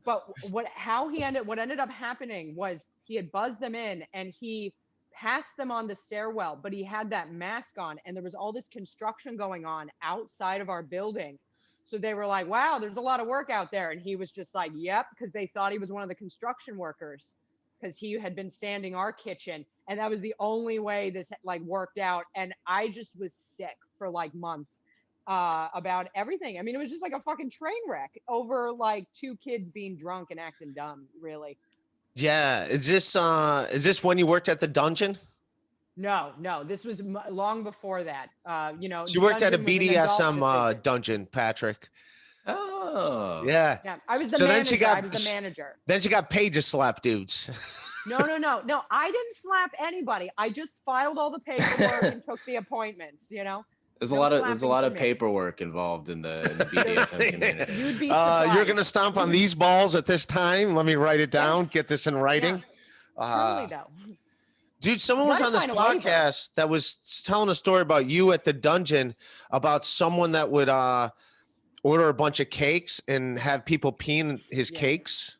But what ended up happening was he had buzzed them in and he passed them on the stairwell, but he had that mask on and there was all this construction going on outside of our building. So they were like, wow, there's a lot of work out there. And he was just like, yep, because they thought he was one of the construction workers because he had been sanding our kitchen. And that was the only way this like worked out. And I just was sick for like months about everything. I mean, it was just like a fucking train wreck over like 2 kids being drunk and acting dumb, really. Yeah. Is this when you worked at the dungeon? No, this was long before that. She worked at a BDSM dungeon, Patrick. Oh, yeah. I was the manager. I was the manager. Then she got paid to slap dudes. No. I didn't slap anybody. I just filed all the paperwork and took the appointments. There's a lot of paperwork involved in the BDSM community. You'd be surprised. You're gonna stomp on these balls at this time. Let me write it down. Yes. Get this in writing. Yeah. Totally though. Dude, someone was on this podcast that was telling a story about you at the dungeon about someone that would order a bunch of cakes and have people pee in his cakes.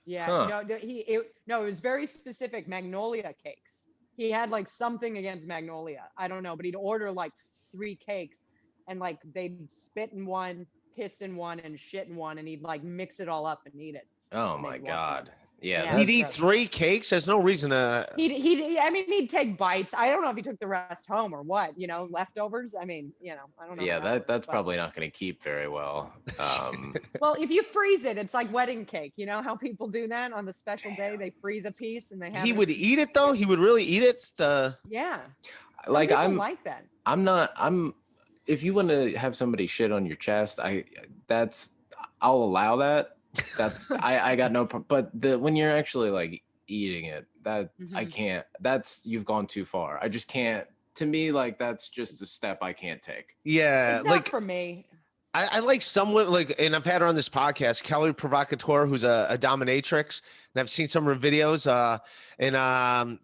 Yeah, huh. It was very specific. Magnolia cakes. He had like something against Magnolia. I don't know, but he'd order like 3 cakes and like they'd spit in one, piss in one, and shit in one, and he'd like mix it all up and eat it. Oh my God. Yeah, he'd eat 3 cakes. There's no reason to. He'd take bites. I don't know if he took the rest home or what. Leftovers. I mean, I don't know. Yeah, that's probably not going to keep very well. Well, if you freeze it, it's like wedding cake. You know how people do that on the special day? They freeze a piece and they have. He would eat it though. He would really eat it. Yeah. Like I'm like that. I'm. If you want to have somebody shit on your chest, I'll allow that. That's I got no problem. But when you're actually like eating it, I can't. You've gone too far. I just can't. To me, like that's just a step I can't take. Yeah, it's not for me. I like someone like, and I've had her on this podcast, Kelly Provocateur, who's a dominatrix, and I've seen some of her videos. And I'm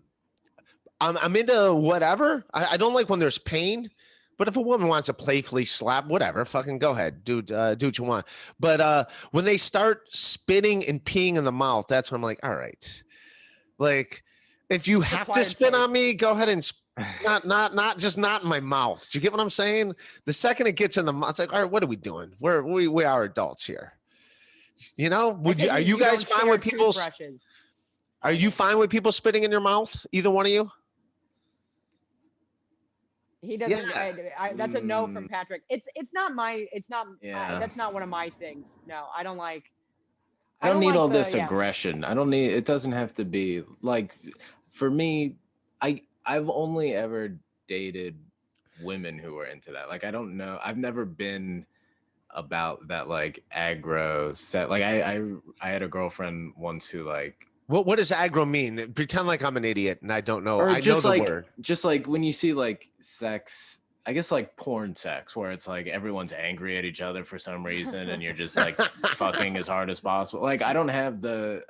into whatever. I don't like when there's pain. But if a woman wants to playfully slap, whatever, fucking go ahead, dude, do what you want. But when they start spitting and peeing in the mouth, that's when I'm like, all right. Like, if you have to spit on me, go ahead and not in my mouth. Do you get what I'm saying? The second it gets in the mouth, it's like, all right, what are we doing? We are adults here. Are you guys fine with people? Are you fine with people spitting in your mouth? Either one of you? He doesn't. Yeah. That's a no from Patrick. It's not. Yeah. That's not one of my things. No, I don't like. I don't need all this aggression. I don't need. It doesn't have to be like. For me, I've only ever dated women who were into that. Like I don't know. I've never been about that like aggro set. Like I had a girlfriend once who like. What does aggro mean? Pretend like I'm an idiot and I don't know. Or I just know the like, word. Just like when you see like sex, I guess like porn sex, where it's like everyone's angry at each other for some reason, and you're just like fucking as hard as possible. Like I don't have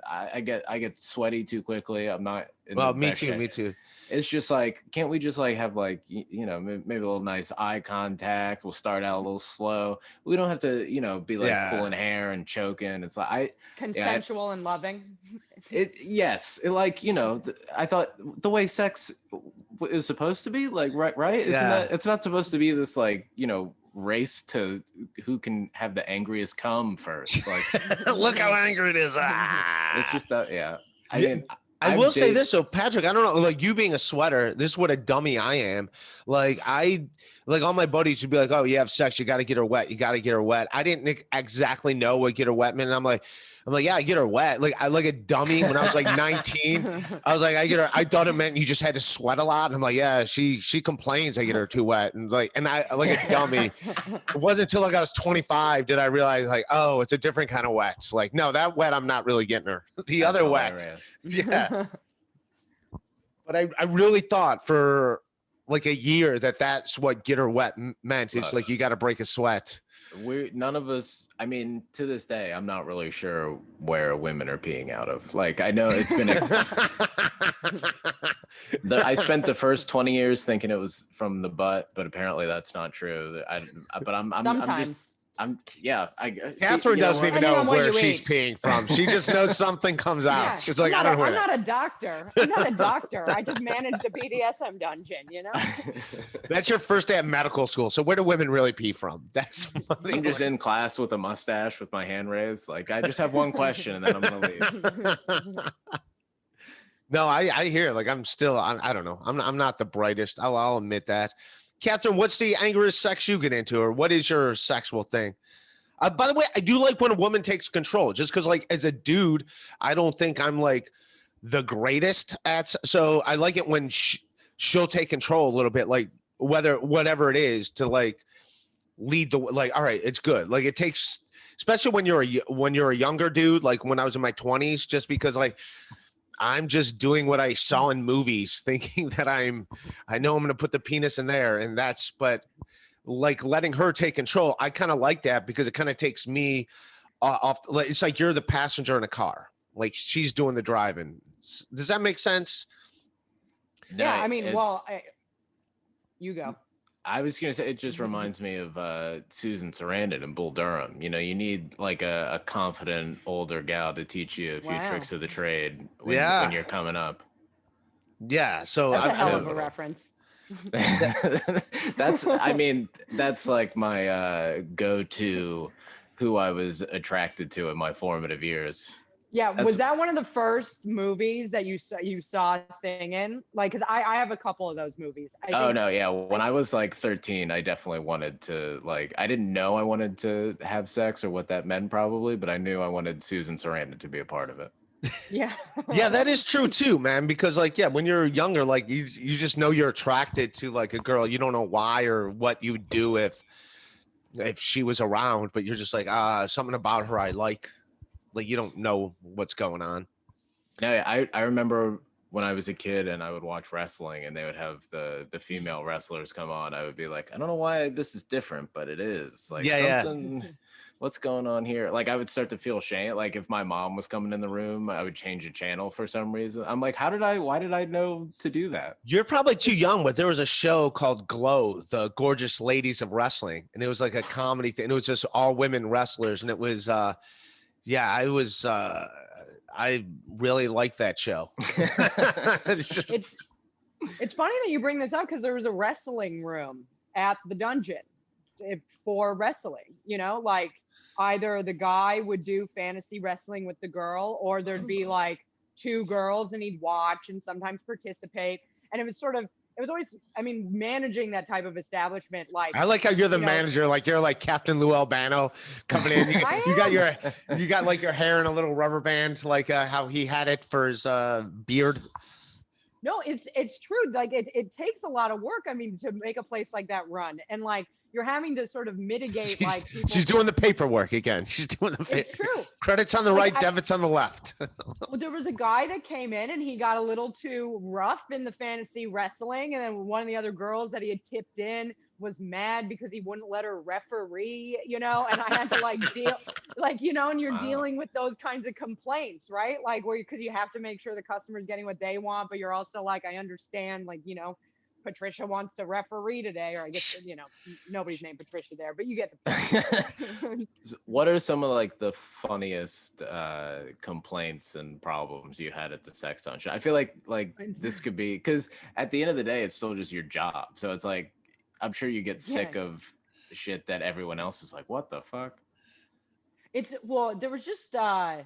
I get sweaty too quickly. I'm not. Me too. It's just like, can't we just like have like maybe a little nice eye contact? We'll start out a little slow. We don't have to be like pulling hair and choking. It's like consensual and loving. I thought the way sex is supposed to be, like right? Isn't that it's not supposed to be this like race to who can have the angriest come first. Like look how angry it is. It's just I mean. I will say this, so Patrick, I don't know, like you being a sweater, this is what a dummy I am. Like all my buddies would be like, oh, you have sex, you got to get her wet. I didn't exactly know what get her wet meant. And I'm like, yeah, I get her wet. Like I like a dummy when I was like 19. I was like, I thought it meant you just had to sweat a lot. And I'm like, yeah, she complains I get her too wet. And I like a dummy. It wasn't until like I was 25 did I realize like, oh, it's a different kind of wet. It's like, no, that wet, I'm not really getting her. The That's other hilarious. Wet. Yeah. But I really thought for like a year that's what get her wet meant. It's like you got to break a sweat. None of us, I mean, to this day, I'm not really sure where women are peeing out of. Like, I know it's been I spent the first 20 years thinking it was from the butt, but apparently that's not true. Kathryn doesn't even know where she's peeing from. She just knows something comes out. Yeah. She's like, I don't know. I'm not a doctor. I'm not a doctor. I just managed a BDSM dungeon, you know? That's your first day at medical school. So where do women really pee from? That's I'm just in class with a mustache with my hand raised. Like, I just have one question and then I'm gonna leave. No, I hear, like, I don't know. I'm not the brightest. I'll admit that. Kathryn, what's the angriest sex you get into, or what is your sexual thing? By the way, I do like when a woman takes control, just because, like, as a dude, I don't think I'm like the greatest at. So I like it when she'll take control a little bit, like whatever it is, to like lead the, like, all right, it's good. Like, it takes, especially when you're a younger dude, like when I was in my 20s, just because, like, I'm just doing what I saw in movies, thinking that I know I'm going to put the penis in there, and but like letting her take control, I kind of like that because it kind of takes me off. It's like you're the passenger in a car, like she's doing the driving. Does that make sense? Yeah, I mean, you go. I was going to say, it just reminds me of Susan Sarandon and Bull Durham. You know, you need like a confident older gal to teach you a few tricks of the trade when you're coming up. Yeah. So that's a hell of a reference. That's like my go-to who I was attracted to in my formative years. Yeah, was that one of the first movies that you saw a thing in? Like, because I have a couple of those movies. No, yeah. When I was like 13, I definitely wanted to, like, I didn't know I wanted to have sex or what that meant probably, but I knew I wanted Susan Sarandon to be a part of it. Yeah. Yeah, that is true too, man. Because, like, yeah, when you're younger, like you just know you're attracted to like a girl. You don't know why or what you would do if she was around, but you're just like, something about her I like. Like, you don't know what's going on. Yeah, I remember when I was a kid and I would watch wrestling and they would have the female wrestlers come on. I would be like, I don't know why this is different, but it is. Like, what's going on here? Like, I would start to feel shame. Like, if my mom was coming in the room, I would change the channel for some reason. I'm like, why did I know to do that? You're probably too young, but there was a show called Glow, the Gorgeous Ladies of Wrestling. And it was like a comedy thing. And it was just all women wrestlers. And it was, I really like that show. It's funny that you bring this up because there was a wrestling room at the dungeon for wrestling, you know, like either the guy would do fantasy wrestling with the girl, or there'd be like two girls and he'd watch and sometimes participate. And it was always, I mean, managing that type of establishment. Like, I like how you're the manager, like you're like Captain Lou Albano coming in. You got like your hair in a little rubber band, like how he had it for his beard. No, it's true. Like it takes a lot of work. I mean, to make a place like that run, and like you're having to sort of mitigate. She's doing the paperwork again. She's doing the paperwork. It's true. Credits on the right, debits on the left. Well, there was a guy that came in and he got a little too rough in the fantasy wrestling, and then one of the other girls that he had tipped in was mad because he wouldn't let her referee, you know, and I had to like deal, like, you know, and you're dealing with those kinds of complaints, right? Like because you have to make sure the customer's getting what they want, but you're also like, I understand, like, you know, Patricia wants to referee today, or I guess, you know, nobody's named Patricia there, but you get the point. What are some of like the funniest complaints and problems you had at the sex dungeon? I feel like this could be, because at the end of the day, it's still just your job. So it's like, I'm sure you get sick of shit that everyone else is like, what the fuck? There was just, I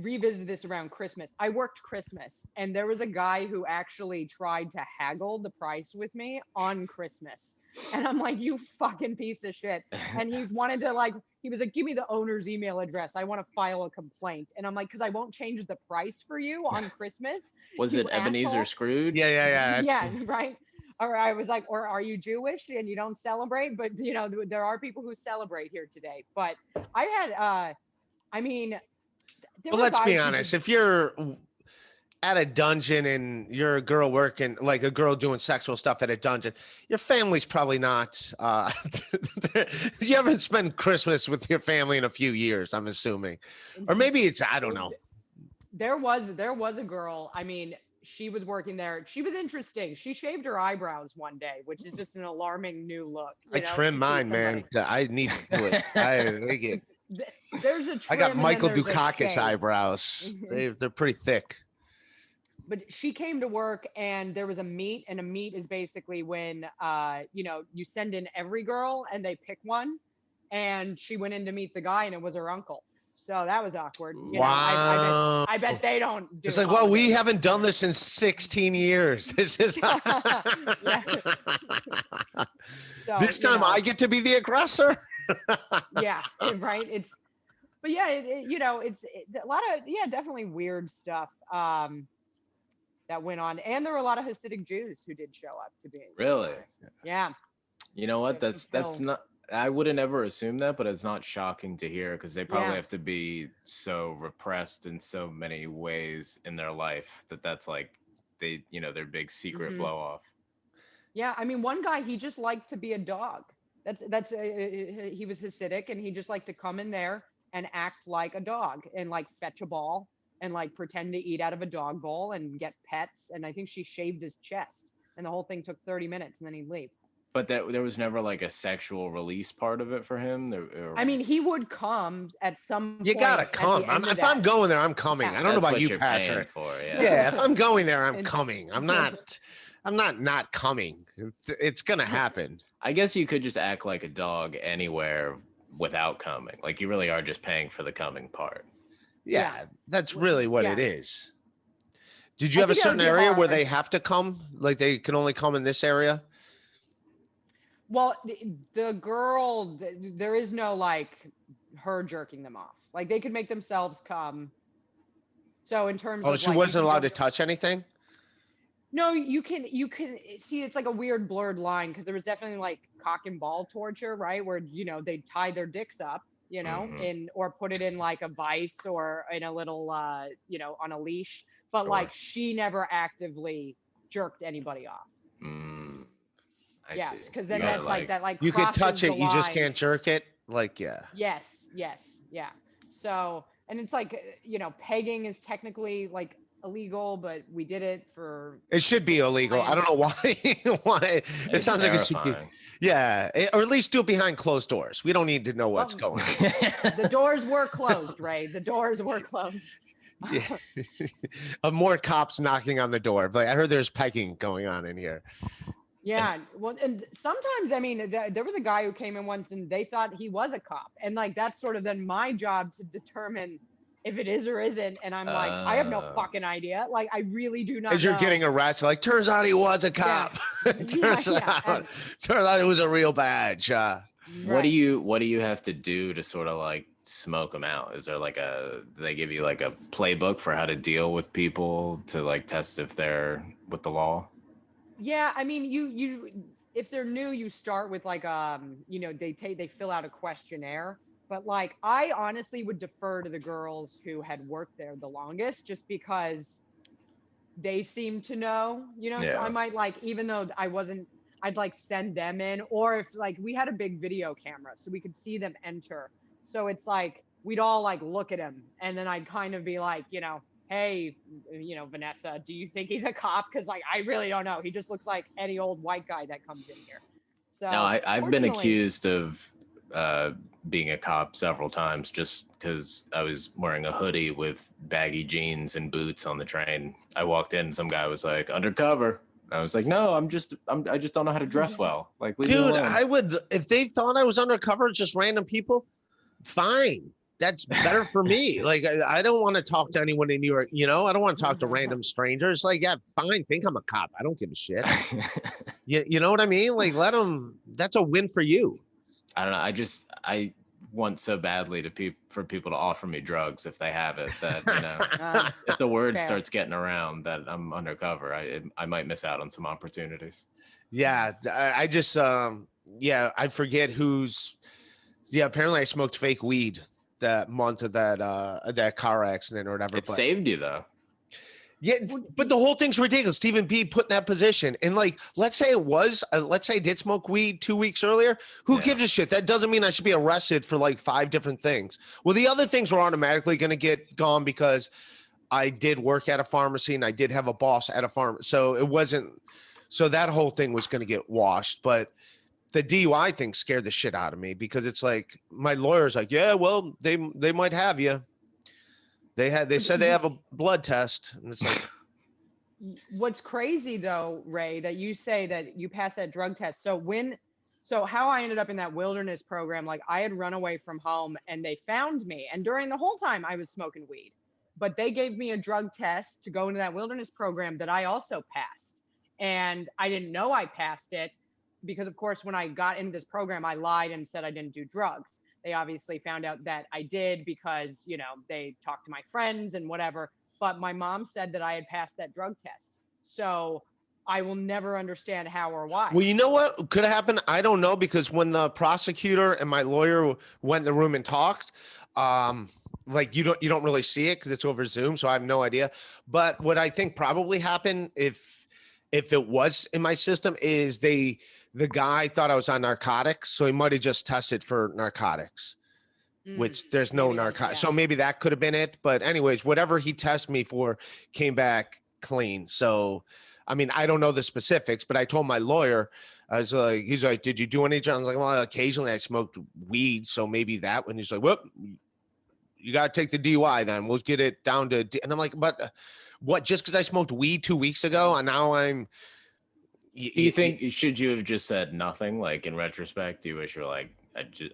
revisited this around Christmas. I worked Christmas, and there was a guy who actually tried to haggle the price with me on Christmas. And I'm like, you fucking piece of shit. And he wanted to he was like, give me the owner's email address. I want to file a complaint. And I'm like, because I won't change the price for you on Christmas. Was it Ebenezer Scrooge? Yeah. Yeah, right. Or I was like, or are you Jewish and you don't celebrate? But, you know, there are people who celebrate here today. But I had, I mean, well, let's be honest. If you're at a dungeon and you're a girl working, like a girl doing sexual stuff at a dungeon, your family's probably not, you haven't spent Christmas with your family in a few years, I'm assuming. Or maybe it's, I don't know. There was a girl, I mean, she was working there. She was interesting. She shaved her eyebrows one day, which is just an alarming new look. I trim mine, man. I need to do it. I think it. There's a trim. I got Michael Dukakis eyebrows. They're pretty thick. But she came to work and there was a meet, and a meet is basically when you know, you send in every girl and they pick one, and she went in to meet the guy and it was her uncle. So that was awkward. You know, I bet they don't do it's like, well, we haven't done this in 16 years. This is so, this time I get to be the aggressor. Yeah, right. But yeah, you know, it's a lot of, definitely weird stuff that went on. And there were a lot of Hasidic Jews who did show up to be. Really? Yeah. You know what? That's not, I wouldn't ever assume that, but it's not shocking to hear because they probably have to be so repressed in so many ways in their life that's like they, you know, their big secret blow off. Yeah, I mean, one guy, he just liked to be a dog. He was Hasidic, and he just liked to come in there and act like a dog and like fetch a ball and like pretend to eat out of a dog bowl and get pets. And I think she shaved his chest, and the whole thing took 30 minutes, and then he'd leave. But there was never like a sexual release part of it for him. I mean, he would come at some point. You gotta come. If I'm going there, I'm coming. I don't know about you, Patrick. Yeah, if I'm going there, I'm coming. I'm not coming. It's gonna happen. I guess you could just act like a dog anywhere without coming. Like you really are just paying for the coming part. Yeah, that's really what it is. Did you have a certain area where they have to come? Like they can only come in this area? Well, the girl, there is no like her jerking them off. Like they could make themselves come. So in terms of, she wasn't allowed to touch anything? No, you can see, it's like a weird blurred line, because there was definitely like cock and ball torture, right? Where, you know, they tie their dicks up, you know, or put it in like a vice or in a little, you know, on a leash. But like she never actively jerked anybody off. Yes, because then that's like that, like you could touch it, you just can't jerk it. Like, Yes, yeah. So, and it's like, you know, pegging is technically like illegal, but we did it for. It should be illegal. I don't know why. Why it sounds like it should be. Yeah, or at least do it behind closed doors. We don't need to know what's going on. The doors were closed, Ray. The doors were closed. Yeah. More cops knocking on the door. But I heard there's pegging going on in here. Yeah, well, and sometimes, I mean, there was a guy who came in once and they thought he was a cop. And like, that's sort of then my job to determine if it is or isn't. And I'm like, I have no fucking idea. Like, I really do not know. As you're getting arrested, like, turns out he was a cop. Turns out it was a real badge. What do you have to do to sort of like smoke them out? Is there like do they give you like a playbook for how to deal with people to like test if they're with the law? Yeah, I mean, you if they're new, you start with like you know, they fill out a questionnaire. But like, I honestly would defer to the girls who had worked there the longest, just because they seem to know, you know. So I might like, even though I'd like send them in, or if like we had a big video camera so we could see them enter. So it's like we'd all like look at him, and then I'd kind of be like, you know, hey, you know, Vanessa, do you think he's a cop? Because like, I really don't know. He just looks like any old white guy that comes in here. So no, I've been accused of being a cop several times just because I was wearing a hoodie with baggy jeans and boots on the train. I walked in and some guy was like, undercover. I was like, no, I just don't know how to dress well. Like, leave me alone. I would, if they thought I was undercover, just random people, fine. That's better for me. Like, I don't want to talk to anyone in New York, you know? I don't want to talk to random strangers. Like, yeah, fine, think I'm a cop. I don't give a shit. You know what I mean? Like, let them, that's a win for you. I don't know. I want so badly for people to offer me drugs if they have it, that, you know, if the word starts getting around that I'm undercover, I might miss out on some opportunities. Yeah, I just, I forget who's, apparently I smoked fake weed that month of that car accident or whatever. It saved you though. Yeah, but the whole thing's ridiculous. Stephen B put in that position. And like, let's say I did smoke weed 2 weeks earlier. Who gives a shit? That doesn't mean I should be arrested for like 5 different things. Well, the other things were automatically going to get gone because I did work at a pharmacy and I did have a boss at a pharmacy. So it wasn't, so that whole thing was going to get washed. But the DUI thing scared the shit out of me because it's like, my lawyer's like, yeah, well, they might have you. They said they have a blood test, and it's like, what's crazy though, Ray, that you say that you passed that drug test. So how I ended up in that wilderness program, like I had run away from home and they found me, and during the whole time I was smoking weed, but they gave me a drug test to go into that wilderness program that I also passed, and I didn't know I passed it because of course when I got into this program I lied and said I didn't do drugs. They obviously found out that I did because, you know, they talked to my friends and whatever. But my mom said that I had passed that drug test. So I will never understand how or why. Well, you know what could have happened? I don't know, because when the prosecutor and my lawyer went in the room and talked, like you don't really see it because it's over Zoom. So I have no idea. But what I think probably happened if it was in my system is the guy thought I was on narcotics, so he might have just tested for narcotics, which there's no narcotics. So maybe that could have been it. But anyways, whatever he tested me for came back clean. So, I mean, I don't know the specifics, but I told my lawyer, I was like, he's like, did you do any drugs? I was like, well, occasionally I smoked weed. So maybe that one. He's like, well, you got to take the DUI then. We'll get it down to, and I'm like, but what, just because I smoked weed 2 weeks ago and now I'm, you think should you have just said nothing? Like in retrospect, do you wish you were like,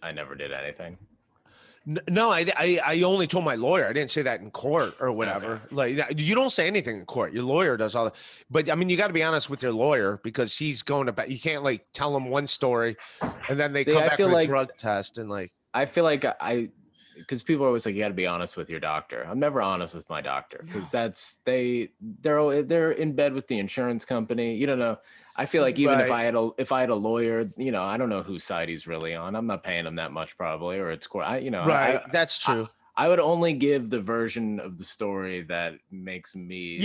I never did anything? No, I only told my lawyer. I didn't say that in court or whatever. Okay. Like you don't say anything in court. Your lawyer does all that. But I mean, you got to be honest with your lawyer because he's going to. You can't like tell him one story, and then they come back with a drug test and like. I feel like because people are always like, you got to be honest with your doctor. I'm never honest with my doctor because they're in bed with the insurance company. You don't know. I feel like even if I had a lawyer, you know, I don't know whose side he's really on. I'm not paying him that much probably, or it's court. That's true. I would only give the version of the story that makes me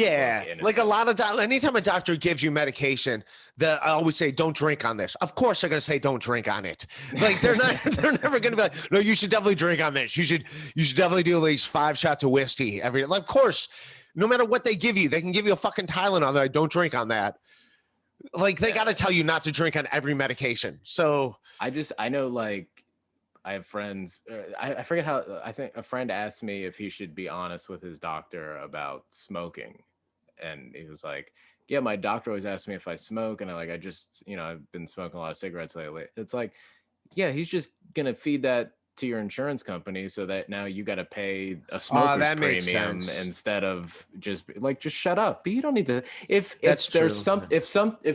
like a lot of anytime a doctor gives you medication, I always say don't drink on this. Of course they're gonna say don't drink on it. Like they're never gonna be like, no, you should definitely drink on this. You should definitely do at least 5 shots of whiskey every. Like, of course, no matter what they give you, they can give you a fucking Tylenol. Like, don't drink on that. Like they got to tell you not to drink on every medication. So I know, like I have friends. I forget how. I think a friend asked me if he should be honest with his doctor about smoking, and he was like, "Yeah, my doctor always asks me if I smoke, and I just, you know, I've been smoking a lot of cigarettes lately." It's like, yeah, he's just gonna feed that to your insurance company so that now you got to pay a smoker's premium instead of just shut up. But you don't need to. If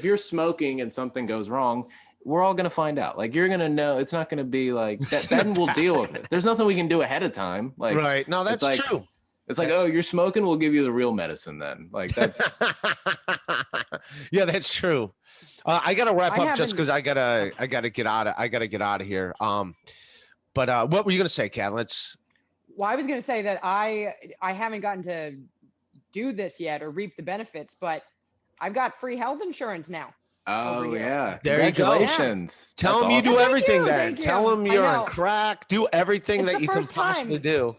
you're smoking and something goes wrong, we're all going to find out. Like, you're going to know. It's not going to be like that. Then we'll deal with it. There's nothing we can do ahead of time. Like, right. No, that's true. It's like, oh, you're smoking. We'll give you the real medicine then. Like that's. Yeah, that's true. I got to wrap up just because I gotta get out of here. But what were you going to say, Kat? Well, I was going to say that I haven't gotten to do this yet or reap the benefits, but I've got free health insurance now. Oh yeah! There you go. Yeah. Tell them you do everything then. Tell them you're on crack. Do everything that you can possibly do.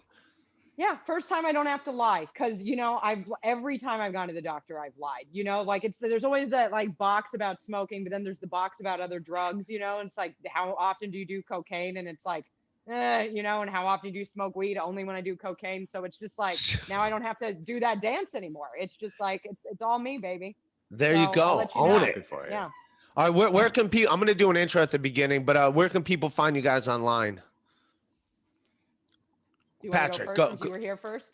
Yeah, first time I don't have to lie, because you know every time I've gone to the doctor I've lied. You know, like there's always that like box about smoking, but then there's the box about other drugs. You know, and it's like how often do you do cocaine, and it's like. You know, and how often do you smoke weed? Only when I do cocaine. So it's just like now I don't have to do that dance anymore. It's just like it's all me, baby. There you go. Own it. Yeah. All right. Where can people? I'm going to do an intro at the beginning, but where can people find you guys online? Patrick, go. You were here first.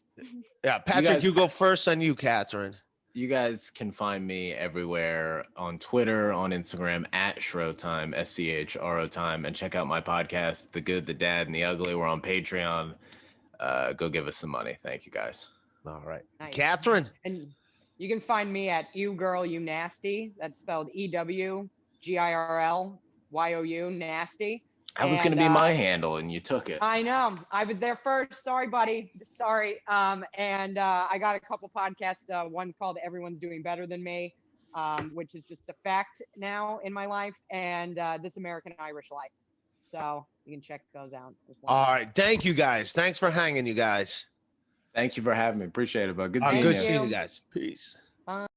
Yeah, Patrick, you go first, and you, Kathryn. You guys can find me everywhere on Twitter, on Instagram at Schroetime, SCHRO time, and check out my podcast, The Good, the Dad, and the Ugly. We're on Patreon. Go give us some money. Thank you, guys. All right. Nice. Kathryn. And you can find me at You Girl You Nasty. That's spelled EWGIRLYOU Nasty. That was going to be my handle, and you took it. I know. I was there first. Sorry, buddy. Sorry. And I got a couple podcasts. One's called Everyone's Doing Better Than Me, which is just a fact now in my life, and This American Irish Life. So you can check those out. All right. Thank you, guys. Thanks for hanging, you guys. Thank you for having me. Appreciate it, bud. Good seeing you. Good seeing you guys. Peace.